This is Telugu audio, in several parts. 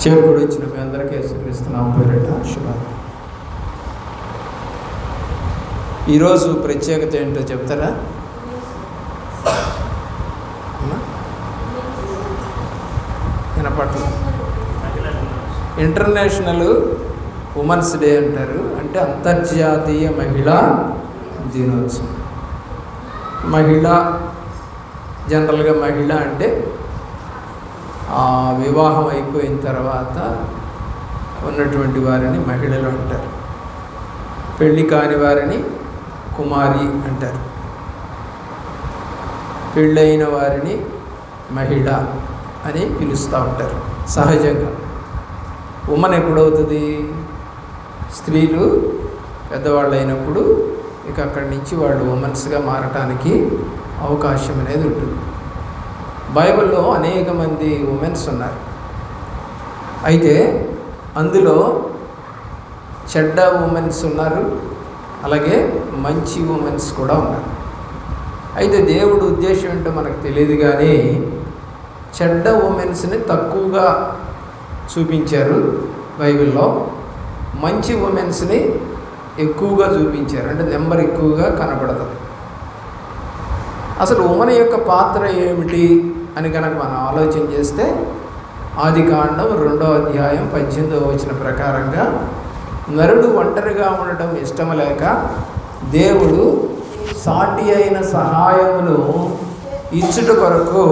చేరుకుడు వచ్చిన మీ అందరికీ యేసుక్రీస్తున్నాం పేరిట శుభాలు. ఈరోజు ప్రత్యేకత ఏంటో చెప్తారా? వినపట్ల ఇంటర్నేషనల్ ఉమెన్స్ డే అంటారు, అంటే అంతర్జాతీయ మహిళా దినోత్సవం. మహిళ జనరల్గా మహిళ అంటే వివాహం అయిపోయిన తర్వాత ఉన్నటువంటి వారిని మహిళలు అంటారు. పెళ్ళి కాని వారిని కుమారి అంటారు. పెళ్ళైన వారిని మహిళ అని పిలుస్తూ ఉంటారు సహజంగా. ఉమెన్ ఎప్పుడవుతుంది? స్త్రీలు పెద్దవాళ్ళు అయినప్పుడు ఇక అక్కడి నుంచి వాళ్ళు ఉమెన్స్గా మారటానికి అవకాశం అనేది ఉంటుంది. బైబిల్లో అనేక మంది ఉమెన్స్ ఉన్నారు. అయితే అందులో చెడ్డ ఉమెన్స్ ఉన్నారు, అలాగే మంచి ఉమెన్స్ కూడా ఉన్నారు. అయితే దేవుడు ఉద్దేశం ఏంటో మనకు తెలియదు, కానీ చెడ్డ ఉమెన్స్ని తక్కువగా చూపించారు బైబిల్లో, మంచి ఉమెన్స్ని ఎక్కువగా చూపించారు, అంటే నెంబర్ ఎక్కువగా కనపడదు. అసలు ఉమెన్ యొక్క పాత్ర ఏమిటి అని కనుక మనం ఆలోచన చేస్తే ఆదికాండం 2వ అధ్యాయం 18వ వచనం ప్రకారంగా, నరుడు ఒంటరిగా ఉండటం ఇష్టం లేక దేవుడు సాటి అయిన సహాయమును ఇచ్చుట కొరకు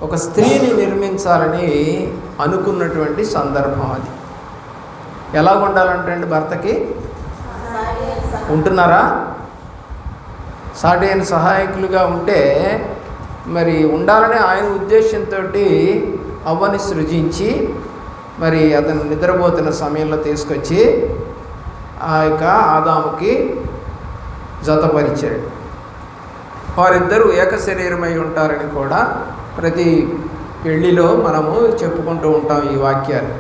ఒక స్త్రీని నిర్మించాలని అనుకున్నటువంటి సందర్భం అది. ఎలా ఉండాలంటే అండి, భర్తకి ఉంటున్నారా? సాటి అయిన సహాయకులుగా ఉంటే మరి ఉండాలనే ఆయన ఉద్దేశంతో అవ్వని సృజించి మరి అతను నిద్రపోతున్న సమయంలో తీసుకొచ్చి ఆ యొక్క ఆదాముకి జతపరిచాడు. వారిద్దరూ ఏక శరీరమై ఉంటారని కూడా ప్రతి పెళ్లిలో మనము చెప్పుకుంటూ ఉంటాం ఈ వాక్యాలు.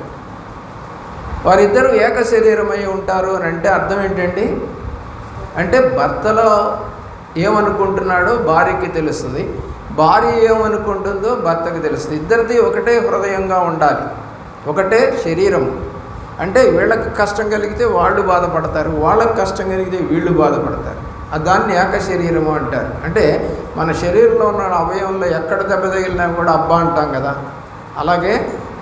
వారిద్దరూ ఏక శరీరమై ఉంటారు అని అంటే అర్థం ఏంటండి? అంటే భర్తలో ఏమనుకుంటున్నాడో భార్యకి తెలుస్తుంది, భార్య ఏమనుకుంటుందో భర్తకి తెలుస్తుంది. ఇద్దరిది ఒకటే హృదయంగా ఉండాలి, ఒకటే శరీరం. అంటే వీళ్ళకి కష్టం కలిగితే వాళ్ళు బాధపడతారు, వాళ్ళకి కష్టం కలిగితే వీళ్ళు బాధపడతారు. దాన్ని ఏక శరీరము అంటారు. అంటే మన శరీరంలో ఉన్న అవయవంలో ఎక్కడ దెబ్బ తగిలినా కూడా అబ్బా అంటాం కదా, అలాగే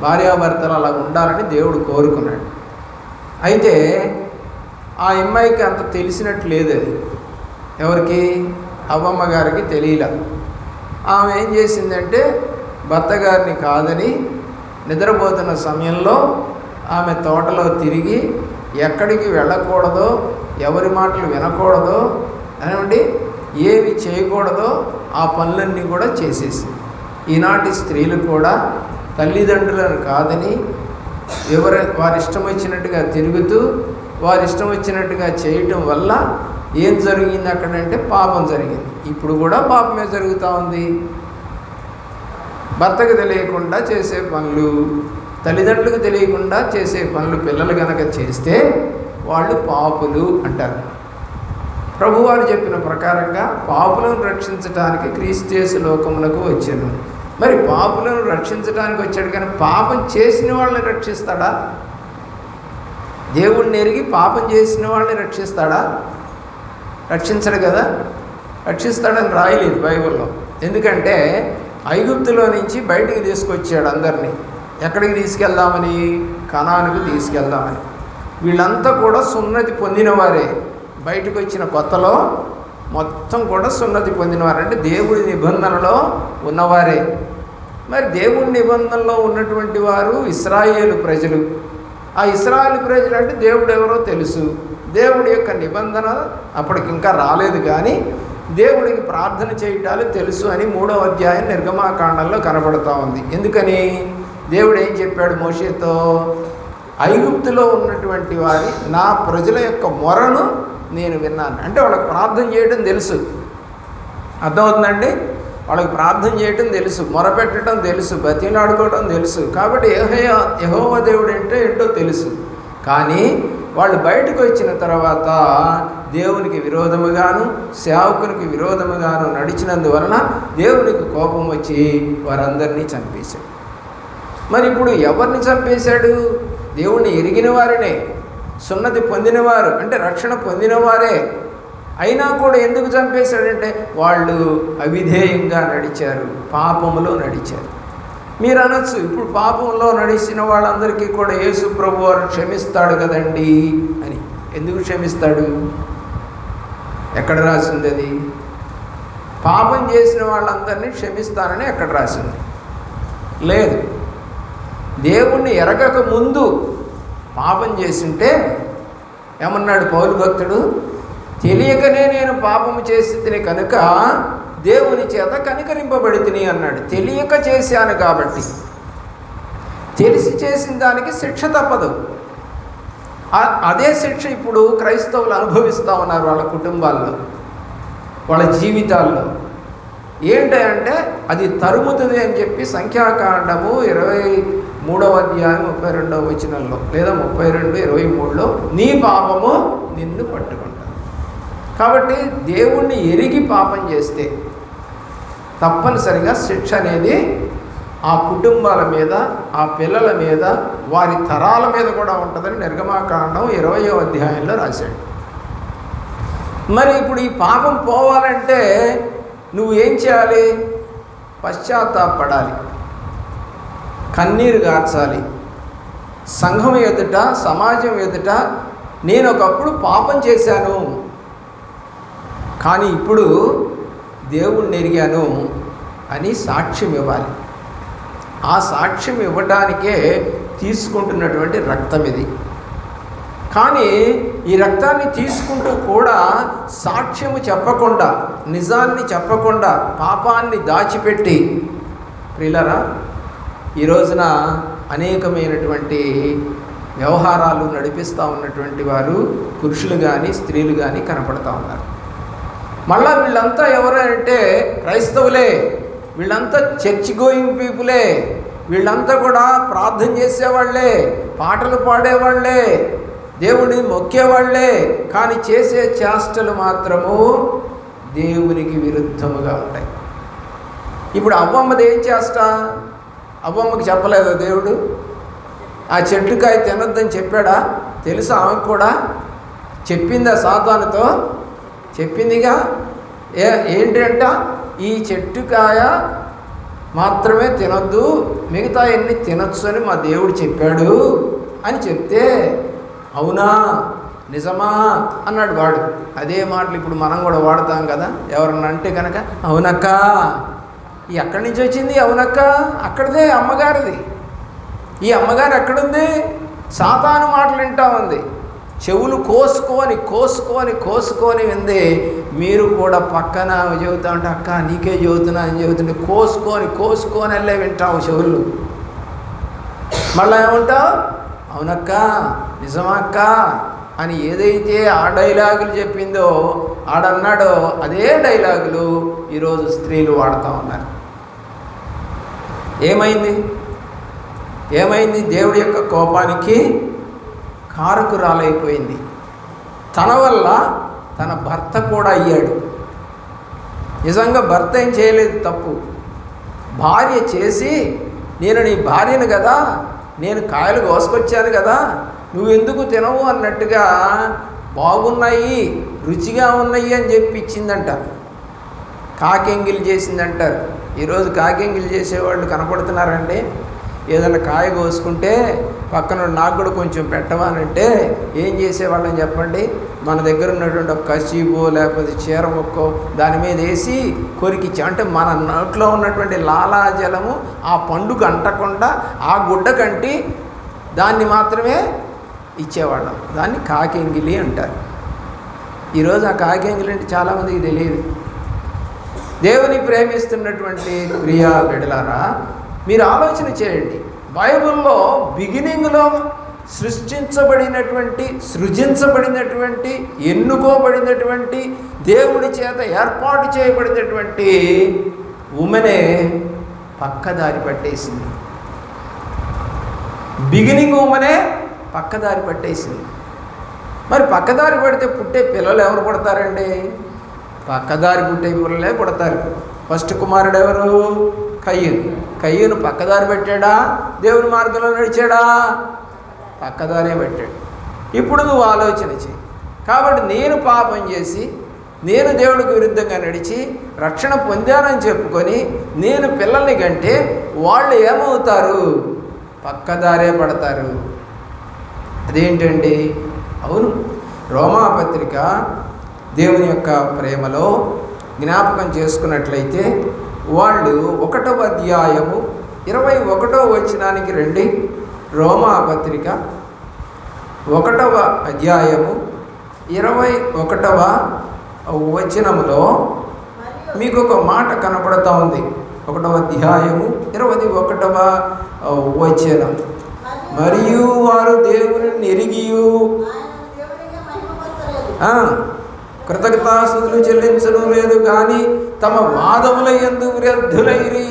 భార్యాభర్తలు అలా ఉండాలని దేవుడు కోరుకున్నాడు. అయితే ఆ అమ్మాయికి అంత తెలిసినట్టు లేదు. అది ఎవరికి? అవ్వమ్మ గారికి తెలియలే. ఆమె ఏం చేసిందంటే భర్త గారిని కాదని నిద్రపోతున్న సమయంలో ఆమె తోటలో తిరిగి ఎక్కడికి వెళ్ళకూడదో, ఎవరి మాటలు వినకూడదో, అనండి ఏవి చేయకూడదో ఆ పనులన్నీ కూడా చేసేసింది. ఈనాటి స్త్రీలు కూడా తల్లిదండ్రులను కాదని వారి ఇష్టం వచ్చినట్టుగా తిరుగుతూ వారి ఇష్టం వచ్చినట్టుగా చేయటం వల్ల ఏం జరిగింది అక్కడంటే పాపం జరిగింది. ఇప్పుడు కూడా పాపమే జరుగుతూ ఉంది. భర్తకు తెలియకుండా చేసే పనులు, తల్లిదండ్రులకు తెలియకుండా చేసే పనులు పిల్లలు కనుక చేస్తే వాళ్ళు పాపులు అంటారు. ప్రభువారు చెప్పిన ప్రకారంగా పాపులను రక్షించడానికి క్రీస్తు యేసు లోకమునకు వచ్చాను. మరి పాపులను రక్షించడానికి వచ్చాడు, కానీ పాపం చేసిన వాళ్ళని రక్షిస్తాడా? దేవుణ్ణి ఎరిగి పాపం చేసిన వాళ్ళని రక్షిస్తాడా? రక్షించడు కదా. రక్షిస్తాడని రాయలేదు బైబిల్లో. ఎందుకంటే ఐగుప్తులో నుంచి బయటికి తీసుకొచ్చాడు అందరినీ. ఎక్కడికి తీసుకెళ్దామని? కనానుకు తీసుకెళ్దామని. వీళ్ళంతా కూడా సున్నతి పొందినవారే. బయటకు వచ్చిన కొత్తలో మొత్తం కూడా సున్నతి పొందినవారు, అంటే దేవుడి నిబంధనలో ఉన్నవారే. మరి దేవుడి నిబంధనలో ఉన్నటువంటి వారు ఇశ్రాయేలు ప్రజలు. ఆ ఇశ్రాయేలు ప్రజలు అంటే దేవుడు ఎవరో తెలుసు, దేవుడి యొక్క నిబంధన అప్పటికి ఇంకా రాలేదు, కానీ దేవుడికి ప్రార్థన చేయటాలు తెలుసు అని 3వ అధ్యాయం నిర్గమాకాండంలో కనబడుతూ ఉంది. ఎందుకని? దేవుడు ఏం చెప్పాడు మోషేతో? ఐగుప్తులో ఉన్నటువంటి వారి నా ప్రజల యొక్క మొరను నేను విన్నాను. అంటే వాళ్ళకి ప్రార్థన చేయడం తెలుసు. అర్థమవుతుందండి? వాళ్ళకి ప్రార్థన చేయటం తెలుసు, మొరపెట్టడం తెలుసు, బతిలాడుకోవడం తెలుసు. కాబట్టి యెహోవా దేవుడు అంటే ఏంటో తెలుసు. కానీ వాళ్ళు బయటకు వచ్చిన తర్వాత దేవునికి విరోధముగాను సేవకునికి విరోధముగాను నడిచినందువలన దేవునికి కోపం వచ్చి వారందరినీ చంపేశాడు. మరి ఇప్పుడు ఎవరిని చంపేశాడు? దేవుణ్ణి ఎరిగిన వారినే, సున్నతి పొందినవారు, అంటే రక్షణ పొందినవారే. అయినా కూడా ఎందుకు చంపేశాడంటే వాళ్ళు అవిధేయంగా నడిచారు, పాపములో నడిచారు. మీరు అనొచ్చు, ఇప్పుడు పాపంలో నడిచిన వాళ్ళందరికీ కూడా యేసు ప్రభు వారు క్షమిస్తాడు కదండి అని. ఎందుకు క్షమిస్తాడు? ఎక్కడ రాసింది అది? పాపం చేసిన వాళ్ళందరినీ క్షమిస్తానని ఎక్కడ రాసింది? లేదు. దేవుణ్ణి ఎరగక ముందు పాపం చేసింటే ఏమన్నాడు పౌలు భక్తుడు? తెలియకనే నేను పాపము చేసి తిని కనుక దేవుని చేత కనికరింపబడి తిని అన్నాడు. తెలియక చేశాను కాబట్టి. తెలిసి చేసిన దానికి శిక్ష తప్పదు. అదే శిక్ష ఇప్పుడు క్రైస్తవులు అనుభవిస్తూ ఉన్నారు వాళ్ళ కుటుంబాల్లో, వాళ్ళ జీవితాల్లో. ఏంటంటే అది తరుముతుంది అని చెప్పి సంఖ్యాకాండము 23వ అధ్యాయం 32వ వచనంలో లేదా 32:23లో నీ పాపము నిన్ను పట్టుకుంటుంది. కాబట్టి దేవుణ్ణి ఎరిగి పాపం చేస్తే తప్పనిసరిగా శిక్ష అనేది ఆ కుటుంబాల మీద, ఆ పిల్లల మీద, వారి తరాల మీద కూడా ఉంటుందని నిర్గమాకాండం 20వ అధ్యాయంలో రాశాడు. మరి ఇప్పుడు ఈ పాపం పోవాలంటే నువ్వు ఏం చేయాలి? పశ్చాత్తాపడాలి, కన్నీరు గార్చాలి. సంఘం ఎదుట, సమాజం ఎదుట నేను ఒకప్పుడు పాపం చేశాను, కానీ ఇప్పుడు దేవుణ్ణి ఎరిగాను అని సాక్ష్యం ఇవ్వాలి. ఆ సాక్ష్యం ఇవ్వడానికే తీసుకుంటున్నటువంటి రక్తం ఇది. కానీ ఈ రక్తాన్ని తీసుకుంటూ కూడా సాక్ష్యము చెప్పకుండా, నిజాన్ని చెప్పకుండా, పాపాన్ని దాచిపెట్టి, ప్రియులారా, ఈ రోజున అనేకమైనటువంటి వ్యవహారాలు నడిపిస్తూ ఉన్నటువంటి వారు పురుషులు కానీ స్త్రీలు కానీ కనపడతా ఉన్నారు. మళ్ళా వీళ్ళంతా ఎవరంటే క్రైస్తవులే, వీళ్ళంతా చర్చ్ గోయింగ్ పీపులే, వీళ్ళంతా కూడా ప్రార్థన చేసేవాళ్లే, పాటలు పాడేవాళ్లే, దేవుడిని మొక్కేవాళ్లే. కానీ చేసే చేష్టలు మాత్రము దేవునికి విరుద్ధముగా ఉంటాయి. ఇప్పుడు అవ్వమ్మది ఏం చేస్తా? అవ్వమ్మకి చెప్పలేదా దేవుడు? ఆ చెట్టుకాయ తినొద్దని చెప్పాడా? తెలుసా ఆమెకు కూడా? చెప్పిందా సాతానుతో? చెప్పిందిగా. ఏంటంట? ఈ చెట్టుకాయ మాత్రమే తినొద్దు, మిగతా ఎన్ని తినొచ్చు అని మా దేవుడు చెప్పాడు అని చెప్తే, అవునా నిజమా అన్నాడు వాడు. అదే మాటలు ఇప్పుడు మనం కూడా వాడతాం కదా. ఎవరన్నా అంటే కనుక, అవునక్క, ఎక్కడి నుంచి వచ్చింది? అవునక్క, అక్కడిదే, అమ్మగారిది. ఈ అమ్మగారు ఎక్కడుంది? సాతాను మాటలు వింటా ఉంది. చెవులు కోసుకొని కోసుకొని కోసుకొని వింది. మీరు కూడా పక్కన చెబుతా ఉంటే, అక్క నీకే చెబుతున్నా అని చెబుతుంటే కోసుకొని కోసుకొని వెళ్ళే వింటావు చెవులు. మళ్ళీ ఏమంటావు? అవునక్క, నిజమక్క అని ఏదైతే ఆ డైలాగులు చెప్పిందో, ఆడన్నాడో అదే డైలాగులు ఈరోజు స్త్రీలు వాడుతూ ఉన్నారు. ఏమైంది? దేవుడి యొక్క కోపానికి కారకురాలైపోయింది. తన వల్ల తన భర్త కూడా అయ్యాడు. నిజంగా భర్త ఏం చేయలేదు తప్పు. భార్య చేసి, నేను నీ భార్యను కదా, నేను కాయలు కోసుకొచ్చాను కదా, నువ్వెందుకు తినవు అన్నట్టుగా బాగున్నాయి, రుచిగా ఉన్నాయి అని చెప్పి ఇచ్చిందంట. కాకెంగిల్ చేసిందంటారు. ఈరోజు కాకెంగిల్ చేసేవాళ్ళు కనపడుతున్నారండి. ఏదైనా కాయ కోసుకుంటే పక్కన నాకు కూడా కొంచెం పెట్టవానంటే ఏం చేసేవాళ్ళని చెప్పండి? మన దగ్గర ఉన్నటువంటి ఒక కసీబో లేకపోతే చీర మొక్కో దాని మీద వేసి కొరికిచ్చి, అంటే మన నోట్లో ఉన్నటువంటి లాలాజలము ఆ పండుగ అంటకుండా ఆ గుడ్డ కంటి దాన్ని మాత్రమే ఇచ్చేవాళ్ళం. దాన్ని కాకెంగిలి అంటారు. ఈరోజు ఆ కాకెంగిలి అంటే చాలామందికి తెలియదు. దేవుని ప్రేమిస్తున్నటువంటి ప్రియా బిడ్డలారా, మీరు ఆలోచన చేయండి. బైబిల్లో బిగినింగ్లో సృజించబడినటువంటి ఎన్నుకోబడినటువంటి దేవుడి చేత ఏర్పాటు చేయబడినటువంటి ఉమెనే పక్కదారి పట్టేసింది. బిగినింగ్ ఉమెనే పక్కదారి పట్టేసింది. మరి పక్కదారి పడితే పుట్టే పిల్లలు ఎవరు పుడతారండి? పక్కదారి పుట్టే పిల్లలే పుడతారు. ఫస్ట్ కుమారుడు ఎవరు? కయ్యను. కయ్యను పక్కదారి పెట్టాడా, దేవుని మార్గంలో నడిచాడా? పక్కదారే పెట్టాడు. ఇప్పుడు నువ్వు ఆలోచన చేయి. కాబట్టి నేను పాపం చేసి నేను దేవుడికి విరుద్ధంగా నడిచి రక్షణ పొందానని చెప్పుకొని నేను పిల్లల్ని కంటే వాళ్ళు ఏమవుతారు? పక్కదారే పడతారు. అదేంటండి? అవును, రోమాపత్రిక దేవుని యొక్క ప్రేమలో జ్ఞాపకం చేసుకున్నట్లయితే వాళ్ళు 1వ అధ్యాయము 21వ వచనానికి రండి. రోమాపత్రిక 1వ అధ్యాయము 21వ వచనములో మీకు ఒక మాట కనపడుతూ ఉంది. 1వ అధ్యాయము 21వ వచనం. మరియు వారు దేవుని ఎరిగియు కృతజ్ఞతాస్తుతులు చెల్లించను లేదు, కానీ తమ వాదముల యందు వ్యర్థులైరి.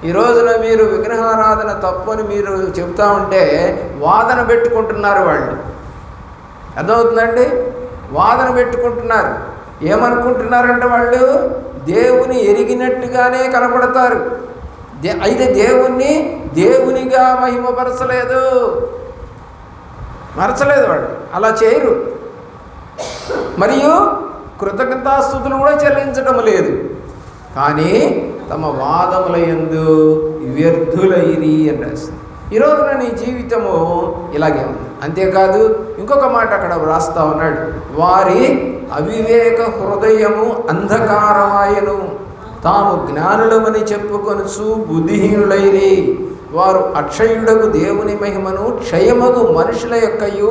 ఈ రోజున మీరు విగ్రహారాధన తప్పు అని మీరు చెప్తా ఉంటే వాదన పెట్టుకుంటున్నారు. వాళ్ళు అర్థమవుతుందండి? వాదన పెట్టుకుంటున్నారు. ఏమనుకుంటున్నారంటే వాళ్ళు దేవుని ఎరిగినట్టుగానే కనపడతారు. అయితే దేవుణ్ణి దేవునిగా మహిమపరచలేదు, మరచలేదు. వాళ్ళు అలా చేయరు. మరియు కృతజ్ఞతాస్తుతులు కూడా చెల్లించడం లేదు, కానీ తమ వాదముల యందు వ్యర్థులైరి అని రాస్తుంది. ఈరోజున నీ జీవితము ఇలాగే ఉంది. అంతేకాదు, ఇంకొక మాట అక్కడ వ్రాస్తా ఉన్నాడు. వారి అవివేక హృదయము అంధకారమాయను, తాము జ్ఞానులమని చెప్పుకొనుచు బుద్ధిహీనులైరి. వారు అక్షయుడకు దేవుని మహిమను క్షయమగు మనుషుల యొక్కయు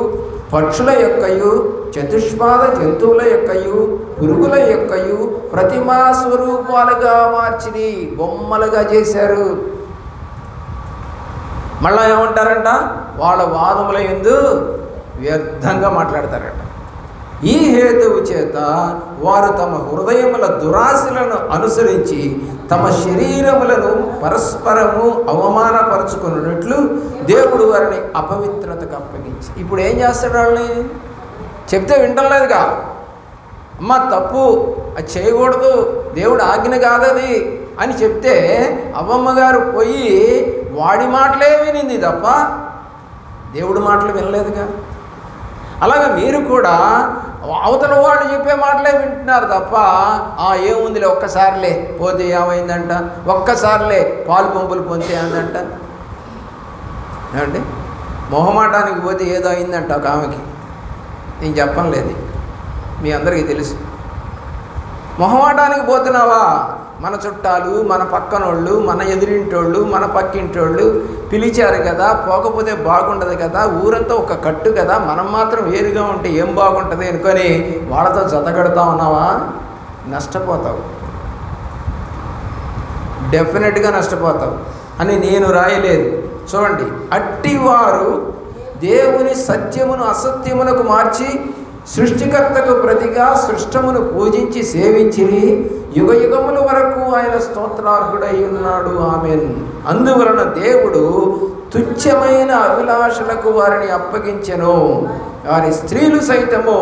పక్షుల యొక్కయు చతుష్పాద జంతువుల యొక్కయు పురుగుల యొక్కయు ప్రతిమా స్వరూపాలుగా మార్చిని, బొమ్మలుగా చేశారు. మళ్ళా ఏమంటారంట? వాళ్ళ వాదముల యందు వ్యర్థంగా మాట్లాడతారట. ఈ హేతువు చేత వారు తమ హృదయముల దురాశలను అనుసరించి తమ శరీరములను పరస్పరము అవమానపరుచుకున్నట్లు దేవుడు వారిని అపవిత్రతకు అప్పగించి. ఇప్పుడు ఏం చేస్తాడు? వాళ్ళని చెప్తే వింటలేదుగా. అమ్మ తప్పు, అది చేయకూడదు, దేవుడు ఆజ్ఞ కాదది అని చెప్తే అవ్వమ్మ గారు పోయి వాడి మాటలే వినింది తప్ప దేవుడి మాటలు వినలేదుగా. అలాగే మీరు కూడా అవతల వాళ్ళు చెప్పే మాటలే వింటున్నారు తప్ప ఏముందిలే, ఒక్కసారిలే పోతే ఏమైందంట, ఒక్కసారిలే పాలు పంపులు పొందితే ఏందంట. ఏమండి, మొహమాటానికి పోతే ఏదో అయిందంట ఒక ఆమెకి. నేను చెప్పలేదు, మీ అందరికీ తెలుసు. మొహమాటానికి పోతున్నావా? మన చుట్టాలు, మన పక్కనోళ్ళు, మన ఎదురింటోళ్ళు, మన పక్కింటోళ్ళు పిలిచారు కదా, పోకపోతే బాగుండదు కదా, ఊరంతా ఒక కట్టు కదా, మనం మాత్రం వేరుగా ఉంటే ఏం బాగుంటుంది అనుకొని వాళ్ళతో జతగడతా ఉన్నావా? నష్టపోతావు, డెఫినెట్గా నష్టపోతావు అని నేను రాయలేదు. చూడండి, అట్టివారు దేవుని సత్యమును అసత్యమునకు మార్చి సృష్టికర్తకు ప్రతిగా సృష్టమును పూజించి సేవించిరి, యుగ యుగముల వరకు ఆయన స్తోత్రార్హుడై ఉన్నాడు. ఆమెన్. అందువలన దేవుడు తుచ్చమైన అభిలాషలకు వారిని అప్పగించెను. వారి స్త్రీలు సైతము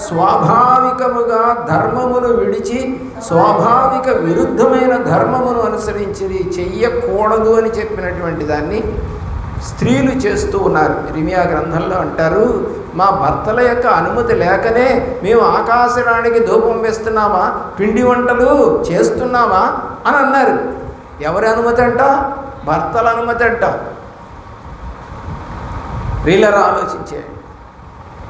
స్వాభావికముగా ధర్మమును విడిచి స్వాభావిక విరుద్ధమైన ధర్మమును అనుసరించిరి. చెయ్యకూడదు అని చెప్పినటువంటి దాన్ని స్త్రీలు చేస్తూ ఉన్నారు. ఇర్మియా గ్రంథంలో అంటారు, మా భర్తల యొక్క అనుమతి లేకనే మేము ఆకాశరాణికి ధూపం వేస్తున్నామా, పిండి వంటలు చేస్తున్నామా అని అన్నారు. ఎవరి అనుమతి అంట? భర్తల అనుమతి అంట. ప్రియులారా, ఆలోచించేయండి.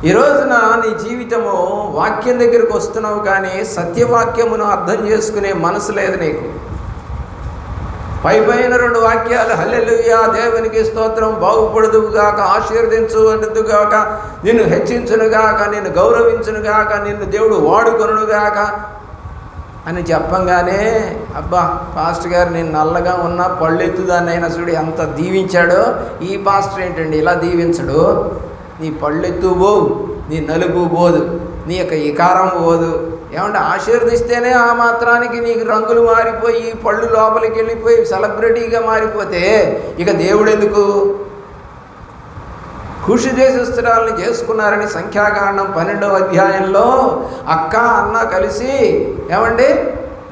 ఈ రోజున నీ జీవితము వాక్యం దగ్గరికి వస్తున్నావు, కానీ సత్యవాక్యమును అర్థం చేసుకునే మనసు లేదు నీకు. పైన 2 వాక్యాలు, హల్లెలూయా, దేవునికి స్తోత్రం, బాగుపడుదువుగాక, ఆశీర్వదించుగాక, నిన్ను హెచ్చించునుగాక, నిన్ను గౌరవించునుగాక, నిన్ను దేవుడు వాడుకొనుగాక అని చెప్పంగానే, అబ్బా పాస్టర్ గారు నేను నల్లగా ఉన్న పళ్ళెత్తుదాన్నైనా చూడు ఎంత దీవించాడో, ఈ పాస్టర్ ఏంటండి ఇలా దీవించడు, నీ పళ్ళెత్తు పోవు, నీ నలుపు పోదు, నీ యొక్క ఇకారం పోదు. ఏమంటే ఆశీర్వదిస్తేనే ఆ మాత్రానికి నీకు రంగులు మారిపోయి పళ్ళు లోపలికి వెళ్ళిపోయి సెలబ్రిటీగా మారిపోతే ఇక దేవుడు ఎందుకు? కుషి దేశస్తురాలని చేసుకున్నారని సంఖ్యాకాండం 12వ అధ్యాయంలో అక్క అన్న కలిసి ఏమండి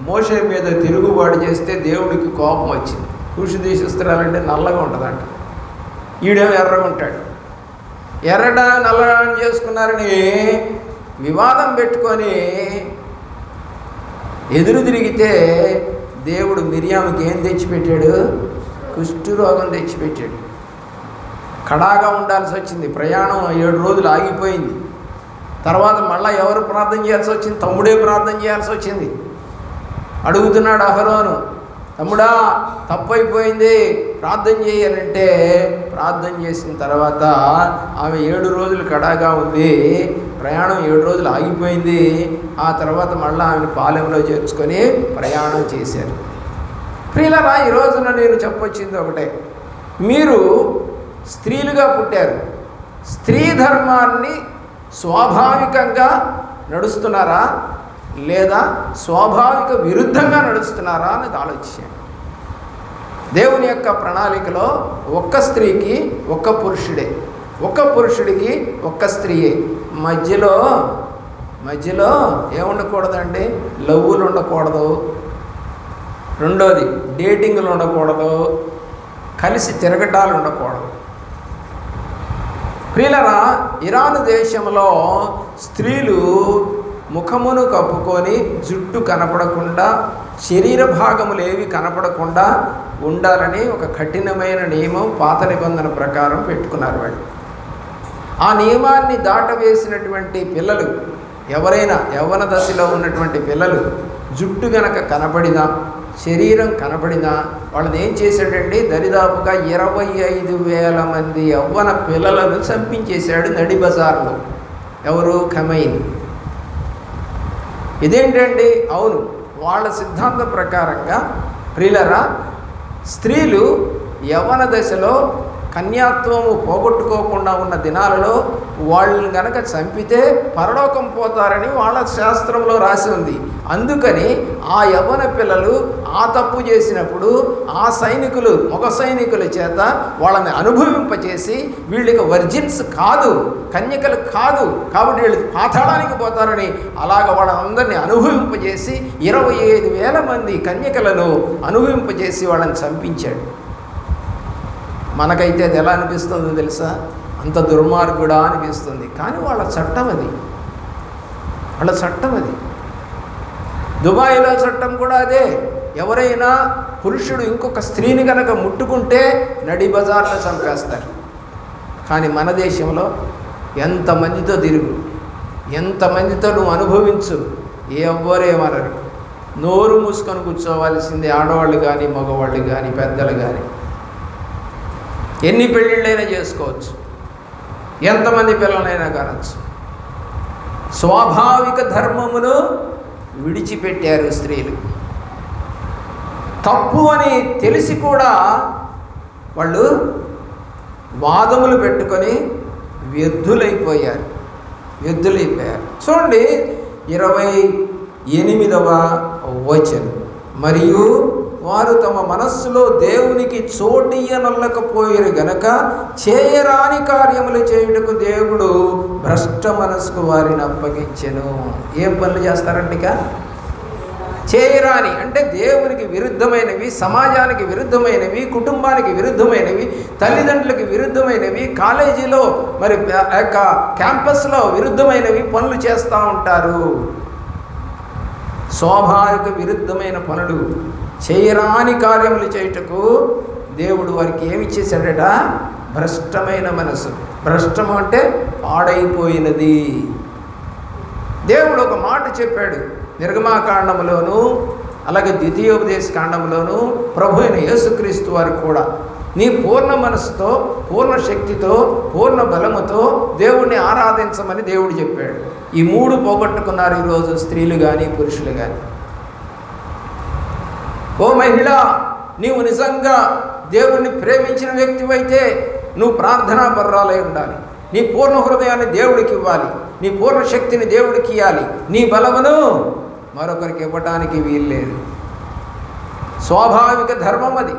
మోషే మీద తిరుగుబాటు చేస్తే దేవుడికి కోపం వచ్చింది. కూషు దేశస్తురాలంటే నల్లగా ఉంటుందంట, ఈడేమో ఎర్రగా ఉంటాడు. ఎర్రట నల్లగా చేసుకున్నారని వివాదం పెట్టుకొని ఎదురు తిరిగితే దేవుడు మిరియాముకి ఏం తెచ్చిపెట్టాడు? కుష్ఠరోగం తెచ్చిపెట్టాడు. కడాగా ఉండాల్సి వచ్చింది. ప్రయాణం 7 రోజులు ఆగిపోయింది. తర్వాత మళ్ళీ ఎవరు ప్రార్థన చేయాల్సి వచ్చింది? తమ్ముడే ప్రార్థన చేయాల్సి వచ్చింది. అడుగుతున్నాడు అహరోను, తమ్ముడా తప్పైపోయింది ప్రార్థన చేయాలంటే ప్రార్థన చేసిన తర్వాత ఆమె 7 రోజులు కడాగా ఉంది, ప్రయాణం 7 రోజులు ఆగిపోయింది. ఆ తర్వాత మళ్ళీ ఆమెను పాలెంలో చేర్చుకొని ప్రయాణం చేశారు. ప్రియులారా, ఈ రోజున నేను చెప్పొచ్చింది ఒకటే, మీరు స్త్రీలుగా పుట్టారు. స్త్రీ ధర్మాన్ని స్వాభావికంగా నడుస్తున్నారా లేదా స్వాభావిక విరుద్ధంగా నడుస్తున్నారా అనేది ఆలోచించండి. దేవుని యొక్క ప్రణాళికలో ఒక్క స్త్రీకి ఒక్క పురుషుడే, ఒక్క పురుషుడికి ఒక్క స్త్రీయే. మధ్యలో ఏముండకూడదండి? లవ్వులు ఉండకూడదు. రెండోది డేటింగ్లు ఉండకూడదు. కలిసి తిరగటాలు ఉండకూడదు. ప్రియులారా, ఇరాన్ దేశంలో స్త్రీలు ముఖమును కప్పుకొని జుట్టు కనపడకుండా శరీర భాగములు ఏవి కనపడకుండా ఉండాలని ఒక కఠినమైన నియమం పాత నిబంధన ప్రకారం పెట్టుకున్నారు వాళ్ళు. ఆ నియమాన్ని దాటవేసినటువంటి పిల్లలు ఎవరైనా యవ్వన దశలో ఉన్నటువంటి పిల్లలు జుట్టు గనక కనపడినా శరీరం కనపడినా వాళ్ళని ఏం చేశాడండి? దరిదాపుగా 25,000 మంది యవ్వన పిల్లలను చంపించేశాడు నడి బజార్లో. ఎవరు? ఖమైనీ. ఇదేంటండి? అవును, వాళ్ళ సిద్ధాంత ప్రకారంగా ప్రియులరా, స్త్రీలు యవ్వన దశలో కన్యాత్వము పోగొట్టుకోకుండా ఉన్న దినాలలో వాళ్ళని గనక చంపితే పరలోకం పోతారని వాళ్ళ శాస్త్రంలో రాసి ఉంది. అందుకని ఆ యవ్వన పిల్లలు ఆ తప్పు చేసినప్పుడు ఆ సైనికులు, మగ సైనికుల చేత వాళ్ళని అనుభవింపచేసి వీళ్ళకి వర్జిన్స్ కాదు, కన్యకలు కాదు కాబట్టి వీళ్ళు పాతాళానికి పోతారని అలాగ వాళ్ళందరినీ అనుభవింపజేసి 25,000 మంది కన్యకలను అనుభవింపజేసి వాళ్ళని చంపించాడు. మనకైతే అది ఎలా అనిపిస్తుందో తెలుసా? అంత దుర్మార్గుడా అనిపిస్తుంది. కానీ వాళ్ళ చట్టం అది, వాళ్ళ చట్టం అది. దుబాయ్లో చట్టం కూడా అదే. ఎవరైనా పురుషుడు ఇంకొక స్త్రీని కనుక ముట్టుకుంటే నడి బజార్లో చంపేస్తారు. కానీ మన దేశంలో ఎంతమందితో తిరుగు, ఎంతమందితో నువ్వు అనుభవించు, ఎవ్వరేమనరు. నోరు మూసుకొని కూర్చోవలసిందే, ఆడవాళ్ళు కానీ మగవాళ్ళు కానీ పెద్దలు కానీ. ఎన్ని పెళ్ళిళ్ళైనా చేసుకోవచ్చు, ఎంతమంది పిల్లలైనా కానొచ్చు. స్వాభావిక ధర్మమును విడిచిపెట్టారు స్త్రీలు. తప్పు అని తెలిసి కూడా వాళ్ళు వాదములు పెట్టుకొని వ్యర్థులైపోయారు. చూడండి 28వ వచనం, మరియు వారు తమ మనస్సులో దేవునికి చోటియ్యనొల్లకపోయారు గనక చేయరాని కార్యములు చేయుటకు దేవుడు భ్రష్ట మనస్సుకు వారిని అప్పగించెను. ఏం పనులు చేస్తారంటే ఇక చేయరాని అంటే దేవునికి విరుద్ధమైనవి, సమాజానికి విరుద్ధమైనవి, కుటుంబానికి విరుద్ధమైనవి, తల్లిదండ్రులకి విరుద్ధమైనవి, కాలేజీలో మరి క్యాంపస్లో విరుద్ధమైనవి పనులు చేస్తూ ఉంటారు. స్వాభావిక విరుద్ధమైన పనులు, చేయరాని కార్యములు చేయుటకు దేవుడు వారికి ఏమి చేశాడట? భ్రష్టమైన మనసు. భ్రష్టం అంటే పాడైపోయినది. దేవుడు ఒక మాట చెప్పాడు నిర్గమాకాండంలోను అలాగే ద్వితీయోపదేశ కాండంలోను. ప్రభు అయిన యేసుక్రీస్తు వారు కూడా నీ పూర్ణ మనసుతో, పూర్ణ శక్తితో, పూర్ణ బలముతో దేవుణ్ణి ఆరాధించమని దేవుడు చెప్పాడు. ఈ 3 పోగొట్టుకున్నారు ఈరోజు స్త్రీలు కానీ పురుషులు కానీ. ఓ మహిళ, నీవు నిజంగా దేవుణ్ణి ప్రేమించిన వ్యక్తివైతే నువ్వు ప్రార్థనా పర్రాలై ఉండాలి. నీ పూర్ణ హృదయాన్ని దేవుడికి ఇవ్వాలి, నీ పూర్ణ శక్తిని దేవుడికి ఇవ్వాలి. నీ బలమును మరొకరికి ఇవ్వటానికి వీల్లేదు. స్వాభావిక ధర్మం అది.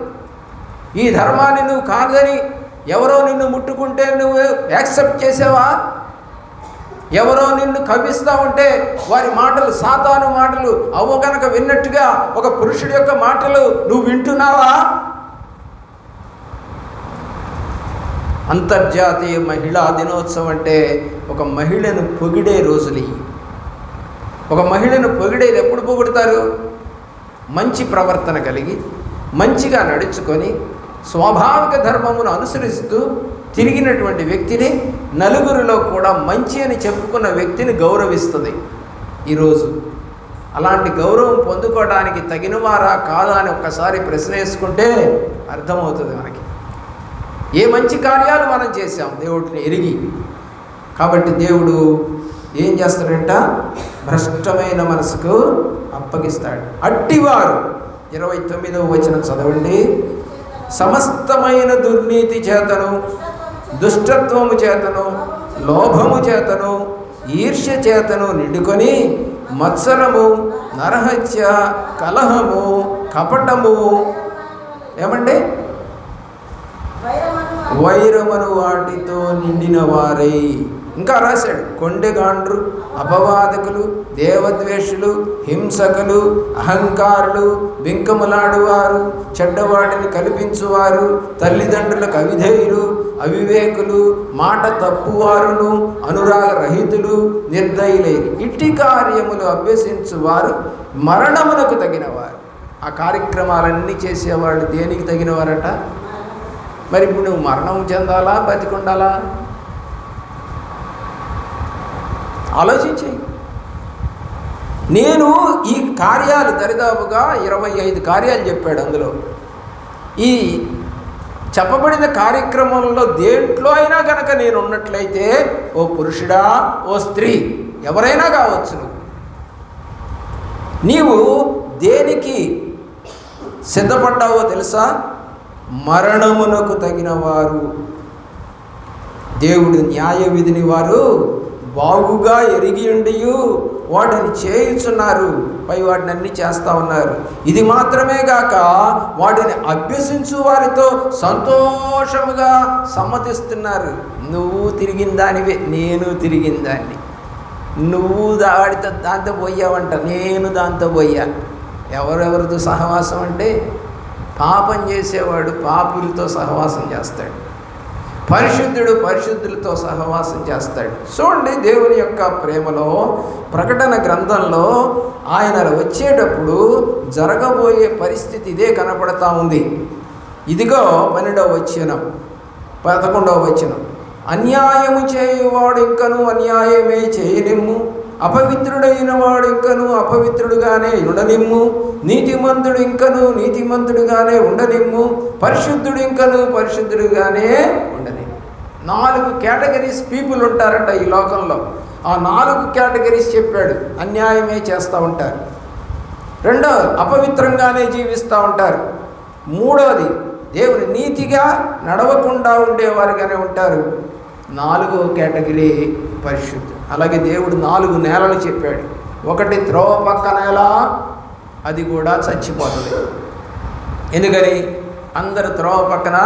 ఈ ధర్మాన్ని నువ్వు కాదని ఎవరో నిన్ను ముట్టుకుంటే నువ్వు యాక్సెప్ట్ చేసావా? ఎవరో నిన్ను కవ్విస్తూ ఉంటే వారి మాటలు, సాతాను మాటలు, అవ్వ గనక విన్నట్టుగా ఒక పురుషుడి యొక్క మాటలు నువ్వు వింటున్నావా? అంతర్జాతీయ మహిళా దినోత్సవం అంటే ఒక మహిళను పొగిడే రోజులు. ఒక మహిళను పొగిడేది ఎప్పుడు పొగుడతారు? మంచి ప్రవర్తన కలిగి, మంచిగా నడుచుకొని, స్వాభావిక ధర్మమును అనుసరిస్తూ తిరిగినటువంటి వ్యక్తిని, నలుగురిలో కూడా మంచి అని చెప్పుకున్న వ్యక్తిని గౌరవిస్తుంది ఈరోజు. అలాంటి గౌరవం పొందుకోవడానికి తగినవారా కాదా అని ఒక్కసారి ప్రశ్న వేసుకుంటే అర్థమవుతుంది మనకి. ఏ మంచి కార్యాలు మనం చేశాం దేవుడిని ఎరిగి. కాబట్టి దేవుడు ఏం చేస్తాడంట? భ్రష్టమైన మనసుకు అప్పగిస్తాడు. అట్టివారు 29వ వచనం చదవండి. సమస్తమైన దుర్నీతి చేతను, దుష్టత్వము చేతను, లోభము చేతను, ఈర్ష్య చేతను నిండుకొని మత్సరము, నరహత్య, కలహము, కపటము, ఏమండి వైరమును వాటితో నిండిన వారై. ఇంకా రాశాడు, కొండెగాండ్రు, అపవాదకులు, దేవద్వేషులు, హింసకులు, అహంకారులు, బింకములాడువారు, చెడ్డవాటిని కల్పించువారు, తల్లిదండ్రులకు అవిధేయులు, అవివేకులు, మాట తప్పువారును, అనురాగరహితులు, నిర్దయులైరి ఇట్టి కార్యములు అభ్యసించువారు మరణమునకు తగినవారు. ఆ కార్యక్రమాలన్నీ చేసేవాళ్ళు దేనికి తగినవారట? మరి ఇప్పుడు నువ్వు మరణం చెందాలా, బతికుండాలా? ఆలోచించి. నేను ఈ కార్యాలు దరిదాపుగా 25 కార్యాలు చెప్పాడు. అందులో ఈ చెప్పబడిన కార్యక్రమంలో దేంట్లో అయినా కనుక నేను ఉన్నట్లయితే, ఓ పురుషుడా, ఓ స్త్రీ, ఎవరైనా కావచ్చు, నీవు దేనికి సిద్ధపడ్డావో తెలుసా? మరణమునకు తగిన వారు. దేవుడు న్యాయ విధిని వారు బాగుగా ఎరిగి ఉండియు వాటిని చేయుచున్నారు, పై వాటిని అన్నీ చేస్తూ ఉన్నారు. ఇది మాత్రమే గాక వాటిని అభ్యసించు వారితో సంతోషముగా సమ్మతిస్తున్నారు. నువ్వు తిరిగిన దానివే, నేను తిరిగిన దాన్ని. నువ్వు దాంతో పోయావంట, నేను దాంతో పోయా. ఎవరెవరితో సహవాసం అంటే, పాపం చేసేవాడు పాపులతో సహవాసం చేస్తాడు, పరిశుద్ధుడు పరిశుద్ధులతో సహవాసం చేస్తాడు. చూడండి, దేవుని యొక్క ప్రేమలో ప్రకటన గ్రంథంలో ఆయన వచ్చేటప్పుడు జరగబోయే పరిస్థితి ఇదే కనపడతా ఉంది. ఇదిగో 12వ వచనం, 11వ వచనం. అన్యాయము చేయువాడు ఇంకను అన్యాయమే చేయనిమ్ము, అపవిత్రుడైన వాడు ఇంకను అపవిత్రుడుగానే ఉండనిమ్ము, నీతిమంతుడు ఇంకను నీతిమంతుడుగానే ఉండనిమ్ము, పరిశుద్ధుడు ఇంకను పరిశుద్ధుడుగానే ఉండనిమ్ము. 4 కేటగిరీస్ పీపుల్ ఉంటారట ఈ లోకంలో. ఆ 4 కేటగిరీస్ చెప్పాడు. అన్యాయమే చేస్తూ ఉంటారు, రెండవది అపవిత్రంగానే జీవిస్తూ ఉంటారు, మూడవది దేవుని నీతిగా నడవకుండా ఉండేవారుగానే ఉంటారు, 4వ కేటగిరీ పరిశుద్ధి. అలాగే దేవుడు 4 నేలలు చెప్పాడు. ఒకటి త్రోవ పక్క నేల, అది కూడా చచ్చిపోతుంది. ఎందుకని? అందరూ త్రోవ పక్కన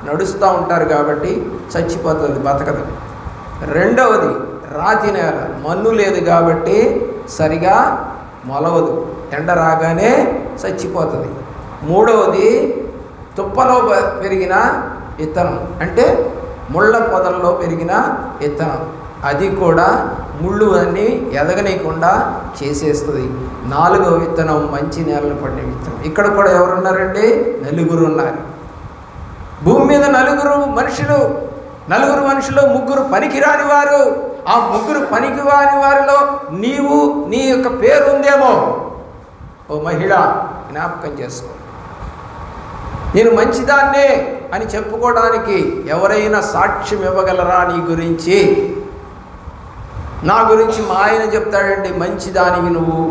నడుస్తూ ఉంటారు కాబట్టి చచ్చిపోతుంది, బతకదు. రెండవది రాతి నేల, మన్ను లేదు కాబట్టి సరిగా మొలవదు, ఎండ రాగానే చచ్చిపోతుంది. మూడవది తుప్పలో పెరిగిన విత్తనం, అంటే ముళ్ళ పొదల్లో పెరిగిన విత్తనం, అది కూడా ముళ్ళు అన్నీ ఎదగనీయకుండా చేసేస్తుంది. 4వ విత్తనం మంచి నేలను పడిన విత్తనం. ఇక్కడ కూడా ఎవరున్నారండి? 4 ఉన్నారు. భూమి మీద 4 మనుషులు, 4 మనుషులు 3 పనికిరాని వారు. ఆ 3 పనికిరాని వారిలో నీవు, నీ యొక్క పేరు ఉందేమో. ఓ మహిళ, జ్ఞాపకం చేసుకో. నేను మంచిదాన్నే అని చెప్పుకోవడానికి ఎవరైనా సాక్ష్యం ఇవ్వగలరా నీ గురించి? నా గురించి మా ఆయన చెప్తాడండి, మంచిదానివి నువ్వు.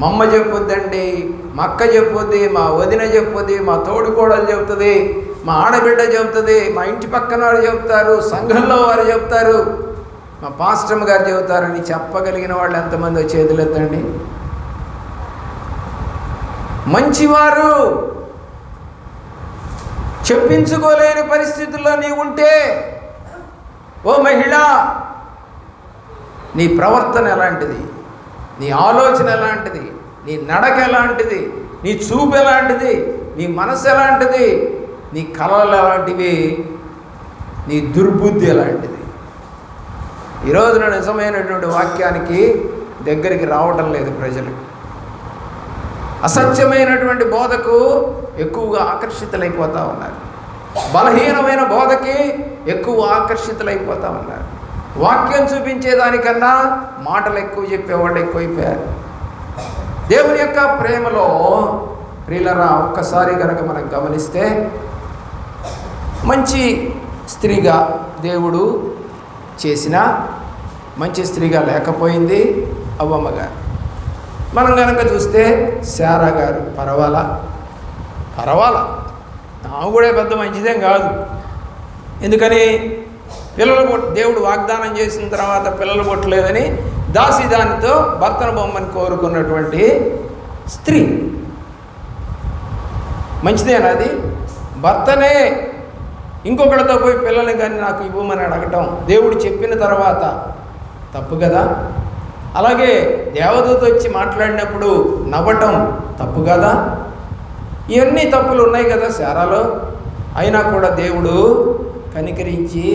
మా అమ్మ చెప్పొద్దండి, మా అక్క చెప్పొద్ది, మా వదిన చెప్పొద్ది, మా తోడుకోడలు చెప్తుంది, మా ఆడబిడ్డ చెప్తుంది, మా ఇంటి పక్కన వారు చెప్తారు, సంఘంలో వారు చెప్తారు, మా పాస్టమ్ గారు చెబుతారని చెప్పగలిగిన వాళ్ళు ఎంతమంది చేతులెత్తండి. మంచివారు చెప్పించుకోలేని పరిస్థితుల్లో నీ ఉంటే, ఓ మహిళ, నీ ప్రవర్తన ఎలాంటిది, నీ ఆలోచన ఎలాంటిది, నీ నడక ఎలాంటిది, నీ చూపు ఎలాంటిది, నీ మనసు ఎలాంటిది, నీ కళలు ఎలాంటివి నీ దుర్బుద్ధి అలాంటిది. ఈరోజున నిజమైనటువంటి వాక్యానికి దగ్గరికి రావడం లేదు ప్రజలు. అసత్యమైనటువంటి బోధకు ఎక్కువగా ఆకర్షితులైపోతూ ఉన్నారు. బలహీనమైన బోధకి ఎక్కువ ఆకర్షితులైపోతూ ఉన్నారు. వాక్యం చూపించేదానికన్నా మాటలు ఎక్కువ చెప్పేవాళ్ళు ఎక్కువైపోయారు. దేవుని యొక్క ప్రేమలో ప్రియులరా, ఒక్కసారి కనుక మనం గమనిస్తే, మంచి స్త్రీగా దేవుడు చేసిన మంచి స్త్రీగా లేకపోయింది అవ్వమ్మ గారు. మనం కనుక చూస్తే శారా గారు పర్వాలా, ఆమె కూడా పెద్ద మంచిదేం కాదు. ఎందుకని? దేవుడు వాగ్దానం చేసిన తర్వాత పిల్లలు పుట్టలేదని దాసిదానితో భర్తను బొమ్మని కోరుకున్నటువంటి స్త్రీ. మంచిదేనా అది? భర్తనే ఇంకొకరితో పోయి పిల్లల్ని కానీ నాకు ఇవ్వమని అడగటం దేవుడు చెప్పిన తర్వాత తప్పు కదా? అలాగే దేవదూత వచ్చి మాట్లాడినప్పుడు నవ్వటం తప్పు కదా? ఇవన్నీ తప్పులు ఉన్నాయి కదా శారాలో. అయినా కూడా దేవుడు కనికరించి,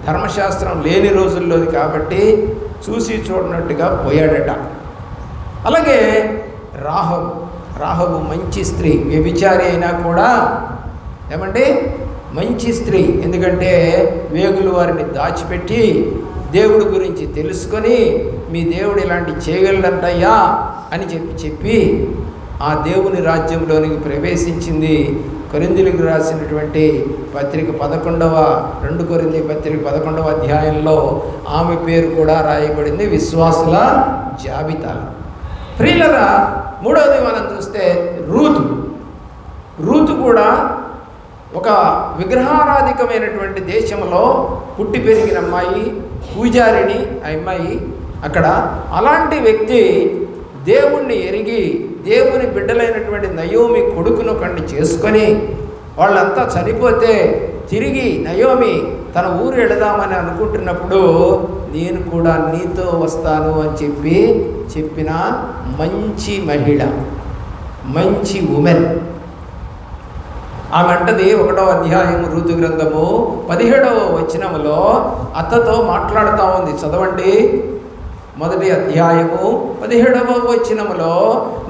ధర్మశాస్త్రం లేని రోజుల్లోది కాబట్టి చూసి చూడనట్టుగా పోయాడట. అలాగే రాహబు మంచి స్త్రీ, వ్యభిచారి అయినా కూడా ఏమంటే మంచి స్త్రీ. ఎందుకంటే వేగులు వారిని దాచిపెట్టి దేవుడి గురించి తెలుసుకొని, మీ దేవుడు ఇలాంటి చేయగలడంటయ్యా అని చెప్పి ఆ దేవుని రాజ్యంలోనికి ప్రవేశించింది. కొరింథీయులకు రాసినటువంటి పత్రిక 2 కొరింథీ పత్రిక 11వ అధ్యాయంలో ఆమె పేరు కూడా రాయబడింది విశ్వాసుల జాబితాలో. ప్రియులరా, మూడవది మనం చూస్తే రూతు కూడా ఒక విగ్రహారాధికమైనటువంటి దేశంలో పుట్టి పెరిగిన అమ్మాయి, పూజారిని ఆ అమ్మాయి అక్కడ. అలాంటి వ్యక్తి దేవుణ్ణి ఎరిగి దేవుని బిడ్డలైనటువంటి నయోమి కొడుకును కండి చేసుకొని, వాళ్ళంతా చనిపోతే తిరిగి నయోమి తన ఊరు వెళదామని అనుకుంటున్నప్పుడు నేను కూడా నీతో వస్తాను అని చెప్పిన మంచి మహిళ, మంచి ఉమెన్. ఆమె అంటది 1వ అధ్యాయము రూతు గ్రంథము 17వ వచనములో అత్తతో మాట్లాడుతూ ఉంది. చదవండి. 1వ అధ్యాయము 17వ వచనములో,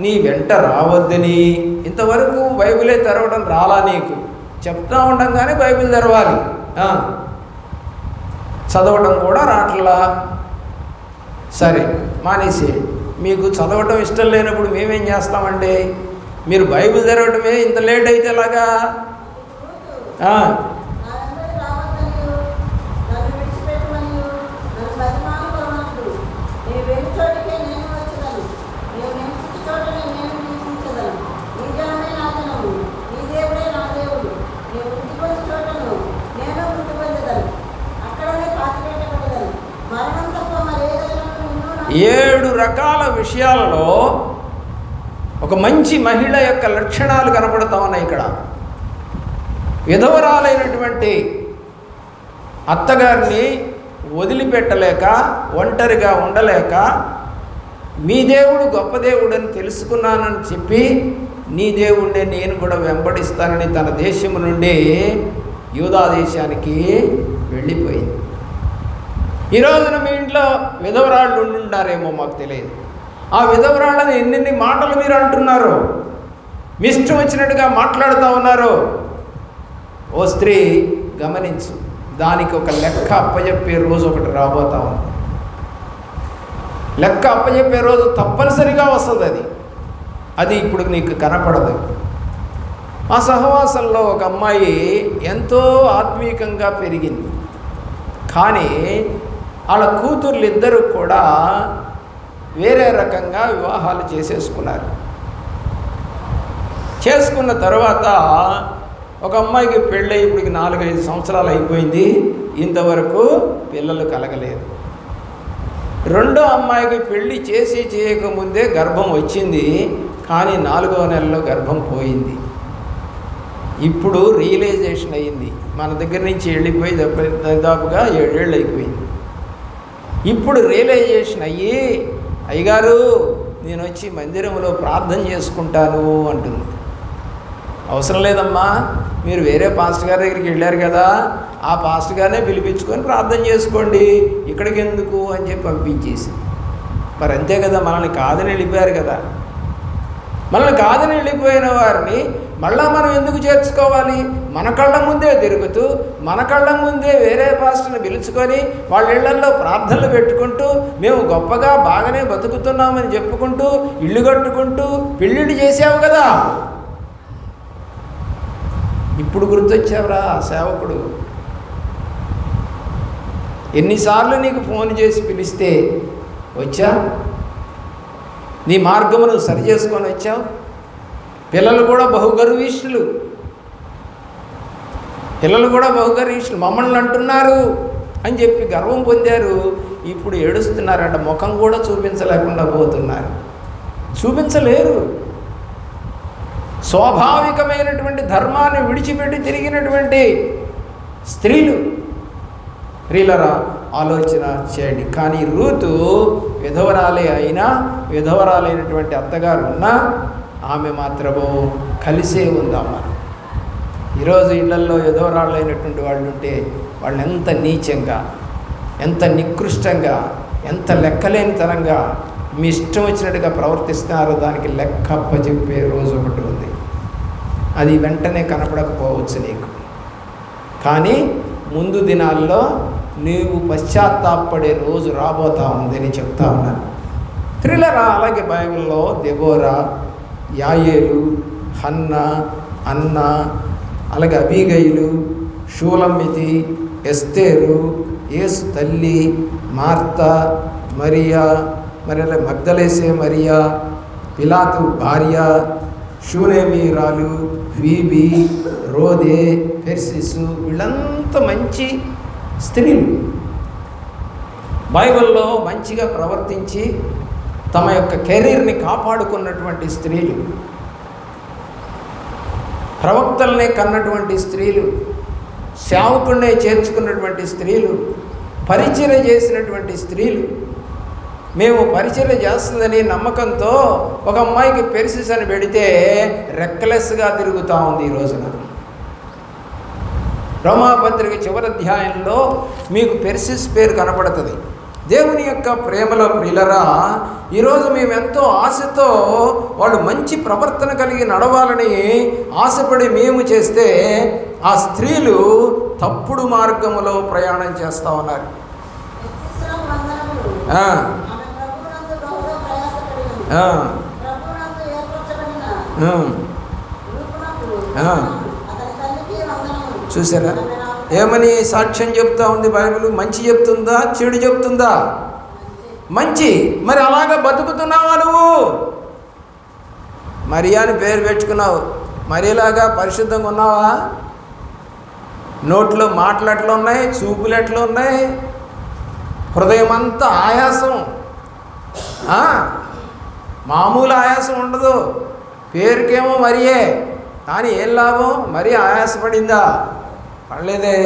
నీ వెంట రావద్దని. ఇంతవరకు బైబిలే తెరవడం రాలా నీకు? చెప్తా ఉండంగానే బైబిల్ తెరవాలి, చదవడం కూడా రాట్లా. సరే మానేసి, మీకు చదవటం ఇష్టం లేనప్పుడు మేమేం చేస్తామండి? మీరు బైబిల్ తెరవటమే ఇంత లేట్ అయితే ఎలాగా? ఏడు రకాల విషయాలలో ఒక మంచి మహిళ యొక్క లక్షణాలు కనపడుతూ ఉన్నాయి ఇక్కడ. విధవరాలైనటువంటి అత్తగారిని వదిలిపెట్టలేక, ఒంటరిగా ఉండలేక, మీ దేవుడు గొప్ప దేవుడని తెలుసుకున్నానని చెప్పి, నీ దేవుణ్ణి నేను కూడా వెంబడిస్తానని తన దేశము నుండి యూదా దేశానికి వెళ్ళిపోయింది. ఈ రోజున మీ ఇంట్లో విధవరాళ్ళు ఉండుంటారేమో, మాకు తెలియదు. ఆ విధవరాళ్ళని ఎన్నెన్ని మాటలు మీరు అంటున్నారు, మీ ఇష్టం వచ్చినట్టుగా మాట్లాడుతూ ఉన్నారు. ఓ స్త్రీ గమనించు, దానికి ఒక లెక్క అప్పచెప్పే రోజు ఒకటి రాబోతా ఉంది. లెక్క అప్పచెప్పే రోజు తప్పనిసరిగా వస్తుంది. అది ఇప్పుడు నీకు కనపడదు. ఆ సహవాసంలో ఒక అమ్మాయి ఎంతో ఆత్మీయంగా పెరిగింది. కానీ వాళ్ళ కూతుర్లు ఇద్దరు కూడా వేరే రకంగా వివాహాలు చేసేసుకున్నారు. చేసుకున్న తర్వాత ఒక అమ్మాయికి పెళ్ళి ఇప్పటికి 4-5 సంవత్సరాలు అయిపోయింది, ఇంతవరకు పిల్లలు కలగలేదు. రెండో అమ్మాయికి పెళ్ళి చేయకముందే గర్భం వచ్చింది, కానీ 4వ నెలలో గర్భం పోయింది. ఇప్పుడు రియలైజేషన్ అయ్యింది, మన దగ్గర నుంచి వెళ్ళిపోయి దాదాపుగా 7 ఏళ్ళు అయిపోయింది. ఇప్పుడు రియలైజేషన్ అయ్యి, అయ్యగారు నేను వచ్చి మందిరంలో ప్రార్థన చేసుకుంటాను అంటుంది. అవసరం లేదమ్మా, మీరు వేరే పాస్టర్ గారి దగ్గరికి వెళ్ళారు కదా, ఆ పాస్టర్ గారినే పిలిపించుకొని ప్రార్థన చేసుకోండి, ఇక్కడికి ఎందుకు అని చెప్పి పంపించేసి. మరి అంతే కదా, మనల్ని కాదని వెళ్ళిపోయారు కదా. మనల్ని కాదని వెళ్ళిపోయిన వారిని మళ్ళా మనం ఎందుకు చేర్చుకోవాలి? మన కళ్ళ ముందే తిరుగుతూ, మన కళ్ళ ముందే వేరే పాస్టర్ని పిలుచుకొని వాళ్ళ ఇళ్లల్లో ప్రార్థనలు పెట్టుకుంటూ, మేము గొప్పగా బాగానే బతుకుతున్నామని చెప్పుకుంటూ, ఇల్లు కట్టుకుంటూ పెళ్ళిళ్ళు చేసావు కదా. ఇప్పుడు గుర్తొచ్చావురా సేవకుడు. ఎన్నిసార్లు నీకు ఫోన్ చేసి పిలిస్తే వచ్చా? నీ మార్గమును సరి చేసుకొని వచ్చావు. పిల్లలు కూడా బహుగర్విష్ఠులు, మమ్మల్ని అంటున్నారు అని చెప్పి గర్వం పొందారు. ఇప్పుడు ఏడుస్తున్నారంట, ముఖం కూడా చూపించలేకుండా పోతున్నారు. చూపించలేరు. స్వాభావికమైనటువంటి ధర్మాన్ని విడిచిపెట్టి తిరిగినటువంటి స్త్రీలు. ప్రియులరా, ఆలోచన చేయండి. కానీ రూతు విధవరాలే అయినా, విధవరాలైనటువంటి అత్తగారు ఉన్నా ఆమె మాత్రము కలిసే ఉందమ్మా. ఈరోజు ఇళ్లల్లో విధవరాలైనటువంటి వాళ్ళు ఉంటే వాళ్ళు ఎంత నీచంగా, ఎంత నికృష్టంగా, ఎంత లెక్కలేనితనంగా మీ ఇష్టం వచ్చినట్టుగా ప్రవర్తిస్తున్నారో దానికి లెక్క అప్పచెప్పే రోజు ఒకటి ఉంది. అది వెంటనే కనపడకపోవచ్చు నీకు, కానీ ముందు దినాల్లో నీవు పశ్చాత్తాపడే రోజు రాబోతా ఉందని చెప్తా ఉన్నాను. త్రిలరా, అలాగే బైబిల్లో దెబోరా, యాయేలు, హన్నా, అన్న, అలాగే అబీగయిలు, షూలమ్మితి, ఎస్తేరు, యేసు తల్లి, మార్తా, మరియా, మరి మగ్దలేసే మరియా, పిలాతు భార్య, షూనేమీరాలు, ఫీబీ, రోదే, పెర్సిసు, వీళ్ళంతా మంచి స్త్రీలు. బైబిల్లో మంచిగా ప్రవర్తించి తమ యొక్క కెరీర్ని కాపాడుకున్నటువంటి స్త్రీలు, ప్రవక్తలనే కన్నటువంటి స్త్రీలు, సేవకుడినే చేర్చుకున్నటువంటి స్త్రీలు, పరిచర్య చేసినటువంటి స్త్రీలు. మేము పరిచర్య చేస్తుందని నమ్మకంతో ఒక అమ్మాయికి పెర్సిస్ అని పెడితే రెక్లెస్గా తిరుగుతూ ఉంది ఈ రోజున. రోమాపత్రిక చివరి అధ్యాయంలో మీకు పెర్సిస్ పేరు కనపడుతుంది. దేవుని యొక్క ప్రేమలో ప్రియులరా, ఈరోజు మేము ఎంతో ఆశతో వాళ్ళు మంచి ప్రవర్తన కలిగి నడవాలని ఆశపడి మేము చేస్తే ఆ స్త్రీలు తప్పుడు మార్గములో ప్రయాణం చేస్తూ ఉన్నారు. చూసారా ఏమని సాక్ష్యం చెప్తా ఉంది బైబిల్? మంచి చెప్తుందా, చెడు చెప్తుందా? మంచి. మరి అలాగా బతుకుతున్నావా నువ్వు? మరియా అని పేరు పెట్టుకున్నావు, మరియలాగా పరిశుద్ధంగా ఉన్నావా? నోట్లో మాటలు ఎట్లా ఉన్నాయి, చూపులు ఎట్లా ఉన్నాయి, హృదయం అంతా ఆయాసం, మామూలు ఆయాసం ఉండదు. పేరుకేమో మరియే, కానీ ఏం లాభం? మరి ఆయాసపడిందా? పడలేదే.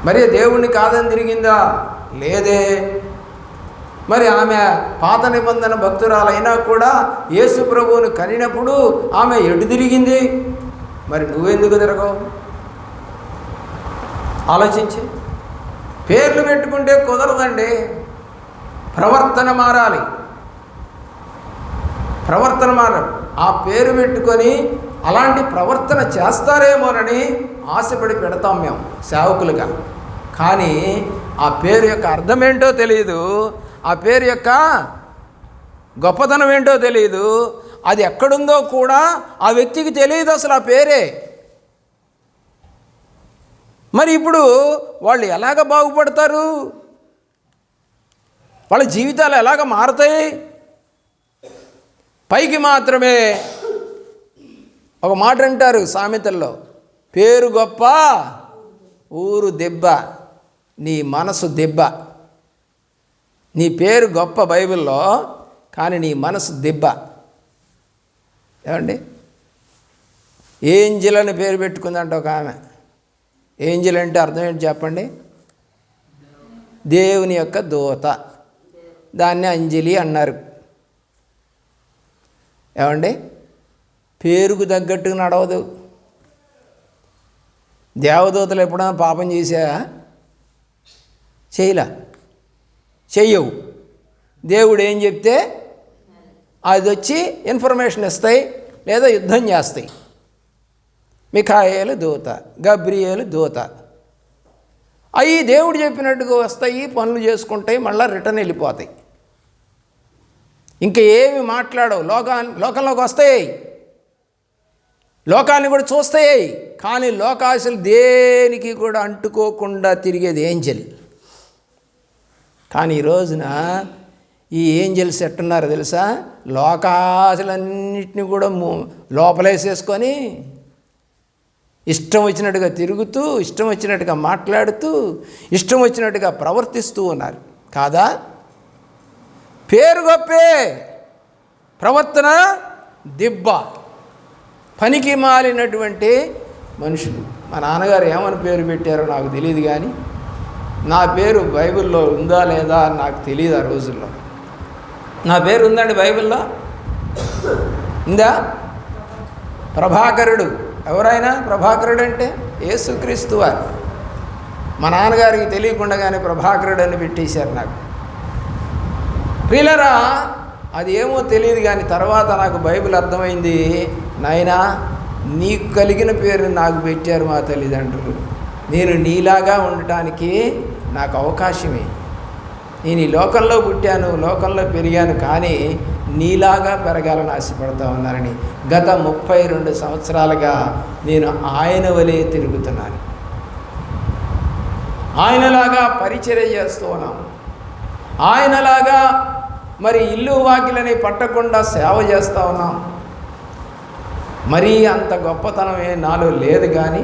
మరి దేవుణ్ణి కాదని తిరిగిందా? లేదే. మరి ఆమె పాత నిబంధన భక్తురాలైనా కూడా యేసు ప్రభువుని కనినప్పుడు ఆమె ఎటు తిరిగింది? మరి నువ్వెందుకు తిరగవు? ఆలోచించి. పేర్లు పెట్టుకుంటే కుదరదండి, ప్రవర్తన మారాలి. ప్రవర్తన మారాలి. ఆ పేరు పెట్టుకొని అలాంటి ప్రవర్తన చేస్తారేమోనని ఆశపడి పెడతాం మేము సేవకులుగా. కానీ ఆ పేరు యొక్క అర్థం ఏంటో తెలియదు, ఆ పేరు యొక్క గొప్పతనం ఏంటో తెలియదు, అది ఎక్కడుందో కూడా ఆ వ్యక్తికి తెలియదు అసలు ఆ పేరే. మరి ఇప్పుడు వాళ్ళు ఎలాగ బాగుపడతారు? వాళ్ళ జీవితాలు ఎలాగ మారుతాయి? పైకి మాత్రమే ఒక మాట అంటారు సామెతల్లో, పేరు గొప్ప ఊరు దెబ్బ, నీ మనసు దెబ్బ. నీ పేరు గొప్ప బైబిల్లో, కానీ నీ మనసు దెబ్బ. ఏమండి, ఏంజిల్ అని పేరు పెట్టుకుందంట ఒక ఆమె. ఏంజిల్ అంటే అర్థం ఏంటి చెప్పండి? దేవుని యొక్క దూత. దాన్ని అంజలి అన్నారు. ఏమండి, పేరుకు తగ్గట్టుగా నడవదు. దేవదూతలు ఎప్పుడైనా పాపం చేయలా, చెయ్యవు. దేవుడు ఏం చెప్తే అది వచ్చి ఇన్ఫర్మేషన్ ఇస్తాయి, లేదా యుద్ధం చేస్తాయి. మిఖాయేలు దూత, గబ్రియేలు దూత, అవి దేవుడు చెప్పినట్టుగా వస్తాయి, పనులు చేసుకుంటాయి, మళ్ళీ రిటర్న్ వెళ్ళిపోతాయి. ఇంకా ఏమి మాట్లాడవు. లోకంలోకి వస్తాయి, లోకాన్ని కూడా చూస్తాయి, కానీ లోకాశలు దేనికి కూడా అంటుకోకుండా తిరిగేది ఏంజెల్. కానీ ఈ రోజున ఈ ఏంజెల్స్ ఎట్టున్నారో తెలుసా? లోకాశలన్నింటినీ కూడా లోపలేసేసుకొని ఇష్టం వచ్చినట్టుగా తిరుగుతూ, ఇష్టం వచ్చినట్టుగా మాట్లాడుతూ, ఇష్టం వచ్చినట్టుగా ప్రవర్తిస్తూ ఉన్నారు కాదా? పేరు గొప్పే, ప్రవర్తన దిబ్బ, పనికి మాలినటువంటి మనుషులు. మా నాన్నగారు ఏమని పేరు పెట్టారో నాకు తెలియదు, కానీ నా పేరు బైబిల్లో ఉందా లేదా అని నాకు తెలియదు. ఆ రోజుల్లో నా పేరు ఉందండి, బైబిల్లో ఉందా? ప్రభాకరుడు. ఎవరైనా ప్రభాకరుడు అంటే యేసుక్రీస్తు వారు. మా నాన్నగారికి తెలియకుండానే ప్రభాకరుడు అని పెట్టేశారు నాకు. ప్రియులారా, అది ఏమో తెలియదు, కానీ తర్వాత నాకు బైబిల్ అర్థమైంది. నాయనా, నీకు కలిగిన పేరు నాకు పెట్టారు మా తల్లిదండ్రులు, నేను నీలాగా ఉండటానికి నాకు అవకాశమే. నేను ఈ లోకంలో పుట్టాను, లోకంలో పెరిగాను, కానీ నీలాగా పెరగాలని ఆశపడతా ఉన్నానని గత 32 సంవత్సరాలుగా నేను ఆయన వలె తిరుగుతున్నాను. ఆయనలాగా పరిచర్య చేస్తూ ఉన్నాను. ఆయనలాగా మరి ఇల్లు వాకిలని పట్టకుండా సేవ చేస్తూ ఉన్నాం. మరీ అంత గొప్పతనమే నాలో లేదు, కానీ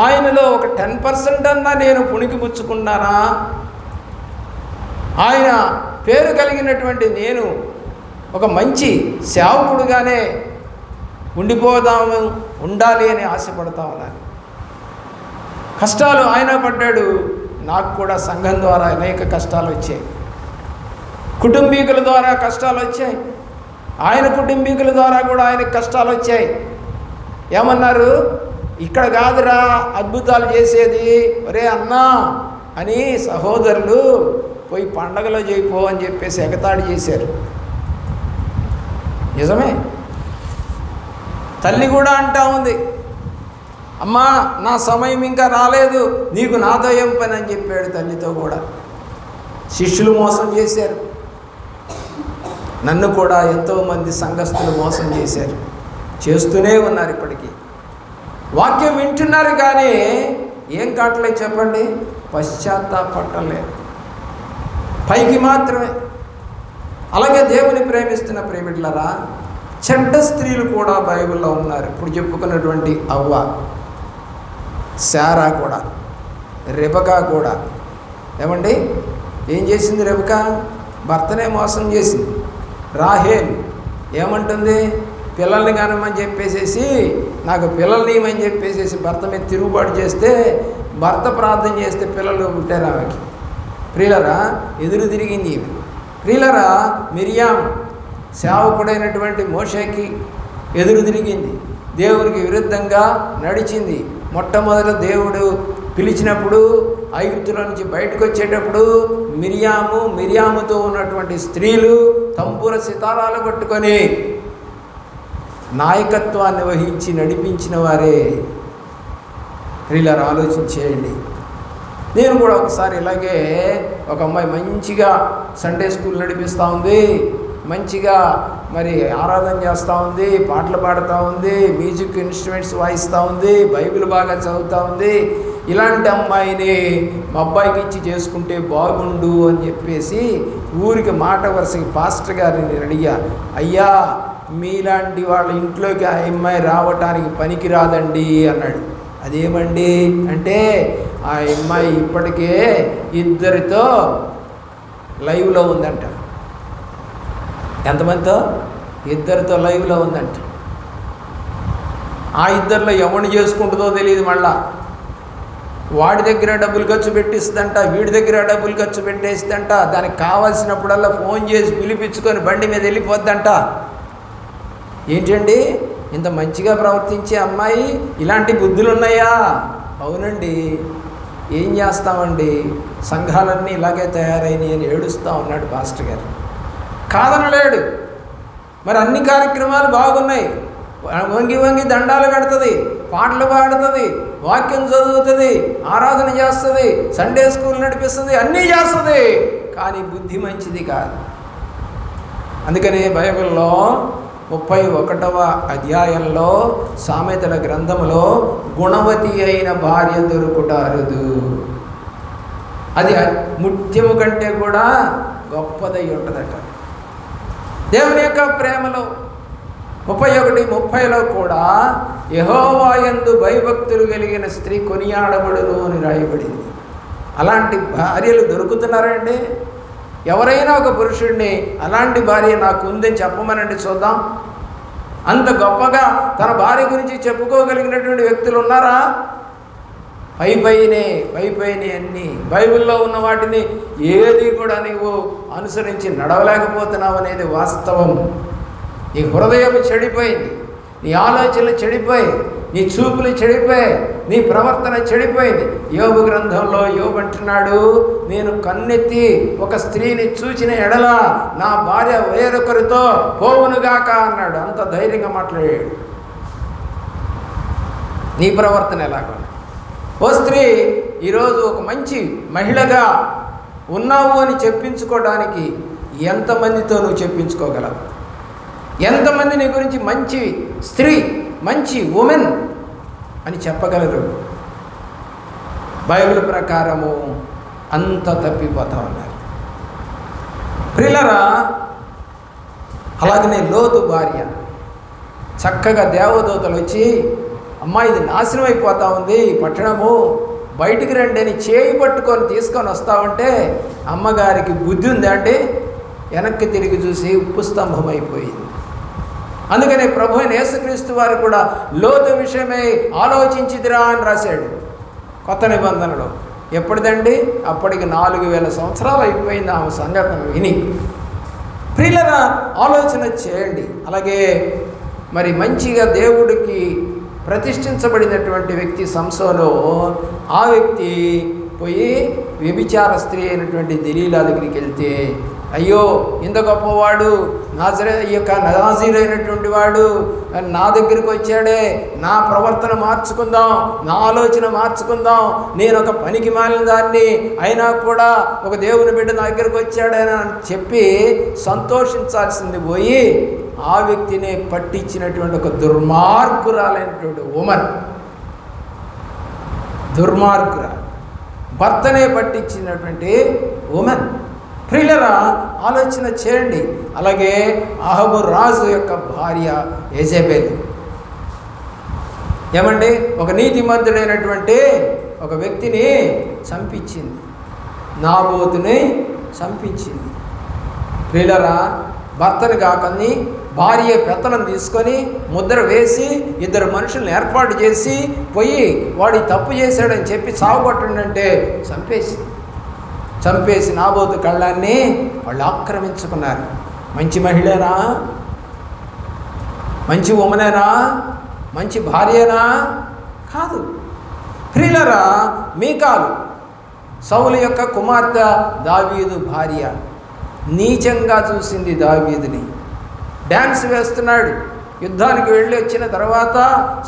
ఆయనలో ఒక 10% అన్నా నేను పుణికిపుచ్చుకున్నానా? ఆయన పేరు కలిగినటువంటి నేను ఒక మంచి సేవకుడుగానే ఉండాలి అని ఆశపడతా ఉన్నాను. కష్టాలు ఆయన పడ్డాడు, నాకు కూడా సంఘం ద్వారా అనేక కష్టాలు వచ్చాయి, కుటుంబీకుల ద్వారా కష్టాలు వచ్చాయి, ఆయన కుటుంబీకుల ద్వారా కూడా ఆయనకు కష్టాలు వచ్చాయి. ఏమన్నారు? ఇక్కడ కాదురా అద్భుతాలు చేసేది, ఒరే అన్నా అని సహోదరులు పోయి పండగలో చేయిపో అని చెప్పేసి ఎగతాళి చేశారు. నిజమే. తల్లి కూడా అంటా ఉంది, అమ్మా నా సమయం ఇంకా రాలేదు, నీకు నాతో ఏం పని అని చెప్పాడు తల్లితో కూడా. శిష్యులు మోసం చేశారు, నన్ను కూడా ఎంతోమంది సంఘస్థులు మోసం చేశారు, చేస్తూనే ఉన్నారు. ఇప్పటికీ వాక్యం వింటున్నారు, కానీ ఏం కావట్లేదు చెప్పండి? పశ్చాత్తాపడలేదు, పైకి మాత్రమే. అలాగే దేవుని ప్రేమిస్తున్న ప్రేమికులారా, చెడ్డ స్త్రీలు కూడా బైబిల్లో ఉన్నారు. ఇప్పుడు చెప్పుకున్నటువంటి అవ్వ, శారా కూడా, రెబకా కూడా. ఏమండి, ఏం చేసింది రెబకా? భర్తనే మోసం చేసింది. రాహేలు ఏమంటుంది? పిల్లల్ని కానమని చెప్పేసేసి, నాకు పిల్లల్ని ఇవ్వమని చెప్పేసేసి భర్త మీద తిరుగుబాటు చేస్తే, భర్త ప్రార్థన చేస్తే పిల్లలు పుట్టారు ఆమెకి. ప్రియులరా, ఎదురు తిరిగింది. ప్రియులరా, మిరియాం సేవకుడైనటువంటి మోషేకి ఎదురు తిరిగింది, దేవునికి విరుద్ధంగా నడిచింది. మొట్టమొదట దేవుడు పిలిచినప్పుడు ఐగుప్తుల నుంచి బయటకు వచ్చేటప్పుడు మిరియాముతో ఉన్నటువంటి స్త్రీలు తంబుర సితారాలు పట్టుకొని నాయకత్వాన్ని వహించి నడిపించిన వారే. ప్రియులారా, ఆలోచించేయండి. నేను కూడా ఒకసారి ఇలాగే ఒక అమ్మాయి మంచిగా సండే స్కూల్ నడిపిస్తూ ఉంది, మంచిగా మరి ఆరాధన చేస్తూ ఉంది, పాటలు పాడుతూ ఉంది, మ్యూజిక్ ఇన్స్ట్రుమెంట్స్ వాయిస్తూ ఉంది, బైబిల్ బాగా చదువుతూ ఉంది. ఇలాంటి అమ్మాయిని మా అబ్బాయికి ఇచ్చి చేసుకుంటే బాగుండు అని చెప్పేసి ఊరికి మాట వరుసకి పాస్టర్ గారిని నేను అడిగా, అయ్యా మీలాంటి వాళ్ళ ఇంట్లోకి ఆ అమ్మాయి రావటానికి పనికి రాదండి అన్నాడు. అదేమండి అంటే, ఆ అమ్మాయి ఇప్పటికే 2 లైవ్లో ఉందంట. ఎంతమందితో? 2 లైవ్లో ఉందంట. ఆ 2 ఎవరిని చేసుకుంటుందో తెలియదు. మళ్ళా వాడి దగ్గర డబ్బులు ఖర్చు పెట్టిస్తుందంట, వీడి దగ్గర డబ్బులు ఖర్చు పెట్టేస్తుందంట. దానికి కావాల్సినప్పుడల్లా ఫోన్ చేసి పిలిపించుకొని బండి మీద వెళ్ళిపోద్దంట. ఏంటండి, ఇంత మంచిగా ప్రవర్తించే అమ్మాయి ఇలాంటి బుద్ధులు ఉన్నాయా అవునండి, ఏం చేస్తామండి, సంఘాలన్నీ ఇలాగే తయారైనవి అని ఏడుస్తూ ఉన్నాడు పాస్టర్ గారు. కాదనలేడు. మరి అన్ని కార్యక్రమాలు బాగున్నాయి, వంగి వంగి దండాలు పెడుతుంది, పాటలు పాడుతుంది, వాక్యం చదువుతుంది, ఆరాధన చేస్తుంది, సండే స్కూల్ నడిపిస్తుంది, అన్నీ చేస్తుంది, కానీ బుద్ధి మంచిది కాదు. అందుకని బైబిల్లో 31వ అధ్యాయంలో సామెతల గ్రంథంలో గుణవతి అయిన భార్య దొరుకుట అరుదు, అది ముత్యము కంటే కూడా గొప్పదై ఉంటుందట. దేవుని యొక్క ప్రేమలో 31:30లో కూడా యెహోవా యందు భయభక్తులు కలిగిన స్త్రీ కొనియాడబడును అని రాయబడింది. అలాంటి భార్యలు దొరుకుతున్నారండి? ఎవరైనా ఒక పురుషుడిని అలాంటి భార్య నాకు ఉందని చెప్పమనండి చూద్దాం. అంత గొప్పగా తన భార్య గురించి చెప్పుకోగలిగినటువంటి వ్యక్తులు ఉన్నారా? పైపైనే అన్నీ బైబిల్లో ఉన్న వాటిని ఏది కూడా నీవు అనుసరించి నడవలేకపోతున్నావు అనేది వాస్తవం. నీ హృదయం చెడిపోయింది, నీ ఆలోచనలు చెడిపోయి, నీ చూపులు చెడిపోయి, నీ ప్రవర్తన చెడిపోయింది. యోబు గ్రంథంలో యోబు అంటున్నాడు, నేను కన్నెత్తి ఒక స్త్రీని చూచిన ఎడల నా భార్య వేరొకరితో పోవునుగాక అన్నాడు. అంత ధైర్యంగా మాట్లాడాడు. నీ ప్రవర్తన ఎలాగో. ఓ స్త్రీ, ఈరోజు ఒక మంచి మహిళగా ఉన్నావు అని చెప్పించుకోవడానికి ఎంతమందితో నువ్వు చెప్పించుకోగలవు? ఎంతమంది నీ గురించి మంచి స్త్రీ, మంచి ఉమెన్ అని చెప్పగలరు? బైబిల్ ప్రకారము అంత తప్పిపోతా ఉన్నారు ప్రియులారా. అలాగనే లోతు భార్య చక్కగా దేవదూతలు వచ్చి, అమ్మా ఇది నాశనం అయిపోతూ ఉంది ఈ పట్టణము, బయటికి రండి అని చేయి పట్టుకొని తీసుకొని వస్తామంటే అమ్మగారికి బుద్ధి ఉందా అండి? వెనక్కి తిరిగి చూసి ఉప్పు స్తంభం అయిపోయింది. అందుకనే ప్రభు అయిన యేసుక్రీస్తు వారు కూడా లోతు విషయమై ఆలోచించిదిరా అని రాశాడు కొత్త నిబంధనలో. ఎప్పటిదండి? అప్పటికి 4000 సంవత్సరాలు అయిపోయింది ఆమె సంఘటనలు విని. ప్రియులరా, ఆలోచన చేయండి. అలాగే మరి మంచిగా దేవుడికి ప్రతిష్ఠించబడినటువంటి వ్యక్తి సంసోను, ఆ వ్యక్తి పోయి వ్యభిచార స్త్రీ అయినటువంటి దెలీలా దగ్గరికి వెళ్తే, అయ్యో ఇంత గొప్పవాడు నాజీర్ అయినటువంటి వాడు నా దగ్గరికి వచ్చాడే, నా ప్రవర్తన మార్చుకుందాం, నా ఆలోచన మార్చుకుందాం, నేను ఒక పనికి మాలిన దాన్ని అయినా కూడా ఒక దేవుని బిడ్డ నా దగ్గరికి వచ్చాడని చెప్పి సంతోషించాల్సింది పోయి ఆ వ్యక్తినే పట్టించినటువంటి ఒక దుర్మార్గురాలైనటువంటి ఉమన్, దుర్మార్గురాలు, భర్తనే పట్టించినటువంటి ఉమెన్. ప్రియులరా, ఆలోచన చేయండి. అలాగే అహబు రాజు యొక్క భార్య యెజెబెలు ఏమండి, ఒక నీతిమంతుడైనటువంటి ఒక వ్యక్తిని చంపించింది, నాబోతుని చంపించింది. ప్రియులరా, భర్తను కాకని భార్య పెత్తనం తీసుకొని ముద్ర వేసి 2 మనుషులను ఏర్పాటు చేసి పోయి వాడి తప్పు చేశాడని చెప్పి సాగుపట్టండి చంపేసి నాబోతు కళ్ళాన్ని వాళ్ళు ఆక్రమించుకున్నారు. మంచి మహిళనా? మంచి ఉమనేనా? మంచి భార్యనా? కాదు. ప్రియులరా, మీకాలు సౌలు యొక్క కుమార్తె దావీదు భార్య నీచంగా చూసింది దావీదుని. డ్యాన్స్ వేస్తున్నాడు, యుద్ధానికి వెళ్ళి వచ్చిన తర్వాత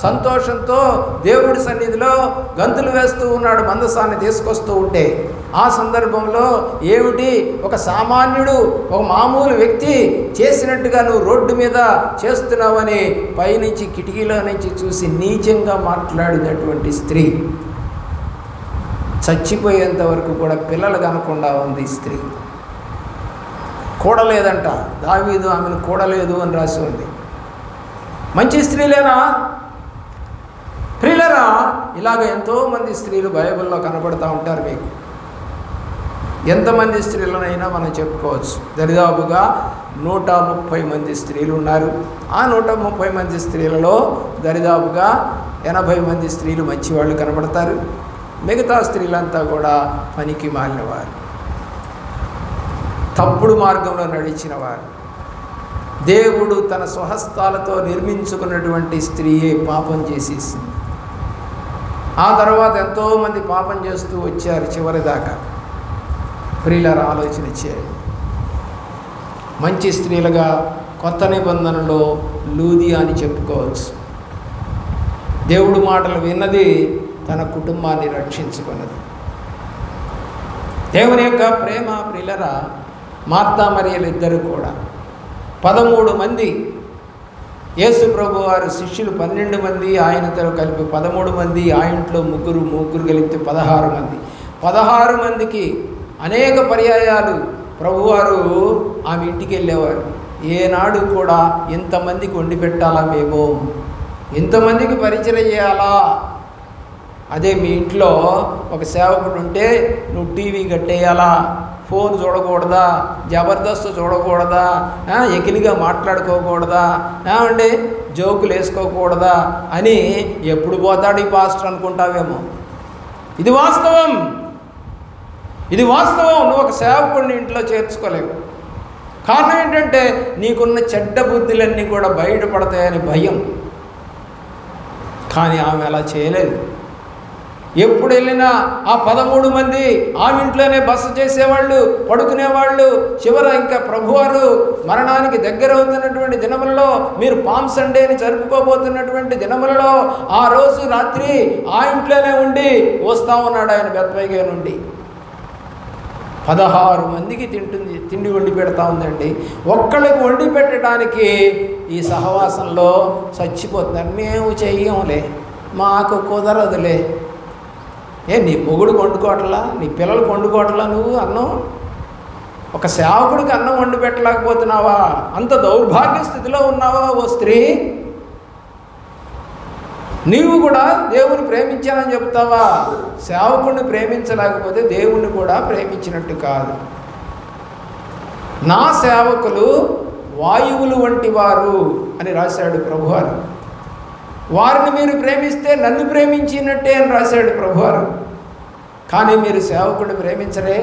సంతోషంతో దేవుడి సన్నిధిలో గంతులు వేస్తూ ఉన్నాడు, మందసాన్ని తీసుకొస్తూ ఉంటే. ఆ సందర్భంలో ఏమిటి, ఒక సామాన్యుడు, ఒక మామూలు వ్యక్తి చేసినట్టుగా నువ్వు రోడ్డు మీద చేస్తున్నావని పైనుంచి కిటికీలో నుంచి చూసి నీచంగా మాట్లాడినటువంటి స్త్రీ. చచ్చిపోయేంత వరకు కూడా పిల్లలు కనకుండా ఉంది స్త్రీ. కూడలేదంట, దావీదు ఆమెను కూడలేదు అని రాసి ఉంది. మంచి స్త్రీలేనా? ప్రియులరా, ఇలాగ ఎంతోమంది స్త్రీలు బైబిల్లో కనబడుతూ ఉంటారు. మీకు ఎంతమంది స్త్రీలనైనా మనం చెప్పుకోవచ్చు. దరిదాపుగా 130 మంది స్త్రీలు ఉన్నారు. ఆ 130 మంది స్త్రీలలో దరిదాపుగా 80 మంది స్త్రీలు మంచివాళ్ళు కనబడతారు. మిగతా స్త్రీలంతా కూడా పనికి మాలినవారు, తప్పుడు మార్గంలో నడిచిన వారు. దేవుడు తన స్వహస్తాలతో నిర్మించుకున్నటువంటి స్త్రీయే పాపం చేసేసింది. ఆ తర్వాత ఎంతోమంది పాపం చేస్తూ వచ్చారు చివరిదాకా. ప్రియులారా, ఆలోచన చేయండి. మంచి స్త్రీలుగా కొత్త నిబంధనలో లూదియా అని చెప్పుకోవచ్చు. దేవుడు మాటలు విన్నది, తన కుటుంబాన్ని రక్షించుకున్నది. దేవుని యొక్క ప్రేమ ప్రియులారా, మార్తా మరియలు ఇద్దరు కూడా 13 మంది, యేసు ప్రభు వారు శిష్యులు 12 మంది, ఆయనతో కలిపి 13 మంది, ఆ ఇంట్లో ముగ్గురు కలిపితే 16 మంది. 16 మందికి అనేక పర్యాయాలు ప్రభువారు ఆమె ఇంటికి వెళ్ళేవారు. ఏనాడు కూడా ఇంతమందికి వండి పెట్టాలా, మేము ఇంతమందికి పరిచయం చేయాలా? అదే మీ ఇంట్లో ఒక సేవకుడు ఉంటే నువ్వు టీవీ కట్టేయాలా, ఫోన్ చూడకూడదా, జబర్దస్త్ చూడకూడదా, ఎకిలిగా మాట్లాడుకోకూడదా, ఏమండి జోకులు వేసుకోకూడదా అని ఎప్పుడు పోతాడు ఈ పాస్టర్ అనుకుంటావేమో. ఇది వాస్తవం, ఇది వాస్తవం. నువ్వు ఒక సేవకుడిని ఇంట్లో చేర్చుకోలేవు. కారణం ఏంటంటే నీకున్న చెడ్డ బుద్ధులన్నీ కూడా బయటపడతాయని భయం. కానీ ఆమె అలా చేయలేదు. ఎప్పుడు వెళ్ళినా ఆ 13 మంది ఆమె ఇంట్లోనే బస చేసేవాళ్ళు, పడుకునేవాళ్ళు. చివర ఇంకా ప్రభువారు మరణానికి దగ్గర అవుతున్నటువంటి దినములలో, మీరు పామ్ సండేని జరుపుకోబోతున్నటువంటి దినములలో ఆ రోజు రాత్రి ఆ ఇంట్లోనే ఉండి వస్తూ ఉన్నాడు ఆయన బెత్వెగే నుండి. 16 మందికి తిండి వండి పెడతా ఉందండి. ఒక్కళ్ళకి వండి పెట్టడానికి ఈ సహవాసంలో చచ్చిపోతున్నారు. మేము చెయ్యంలే, మాకు కుదరదులే. నీ మొగుడు వండుకోవట్లా, నీ పిల్లలకు వండుకోవట్లా, నువ్వు అన్నం ఒక సేవకుడికి అన్నం వండి పెట్టలేకపోతున్నావా? అంత దౌర్భాగ్య స్థితిలో ఉన్నావా ఓ స్త్రీ? నీవు కూడా దేవుని ప్రేమించానని చెప్తావా? సేవకుడిని ప్రేమించలేకపోతే దేవుణ్ణి కూడా ప్రేమించినట్టు కాదు. నా సేవకులు వాయువులు వంటి వారు అని రాశాడు ప్రభువారు. వారిని మీరు ప్రేమిస్తే నన్ను ప్రేమించినట్టే అని రాశాడు ప్రభువారు. కానీ మీరు సేవకుడిని ప్రేమించరే.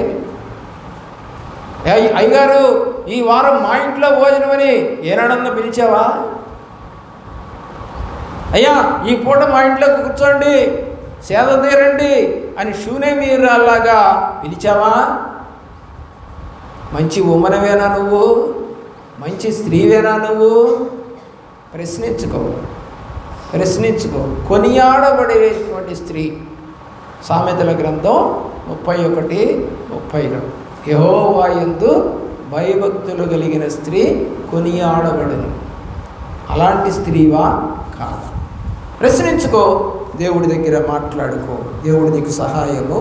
అయ్యగారు ఈ వారం మా ఇంట్లో భోజనమని ఏనాడన్నా పిలిచావా? అయ్యా ఈ పూట మా ఇంట్లో కూర్చోండి, సేద తీరండి అని షూనే మీరు అలాగా పిలిచావా? మంచి ఉమ్మనవేనా నువ్వు? మంచి స్త్రీవేనా నువ్వు? ప్రశ్నించుకో. కొనియాడబడేటువంటి స్త్రీ. సామెతల గ్రంథం 31:30 యెహోవా యందు భయభక్తులు కలిగిన స్త్రీ కొనియాడబడును. అలాంటి స్త్రీవా కాదు? ప్రశ్నించుకో, దేవుడి దగ్గర మాట్లాడుకో. దేవుడు నీకు సహాయము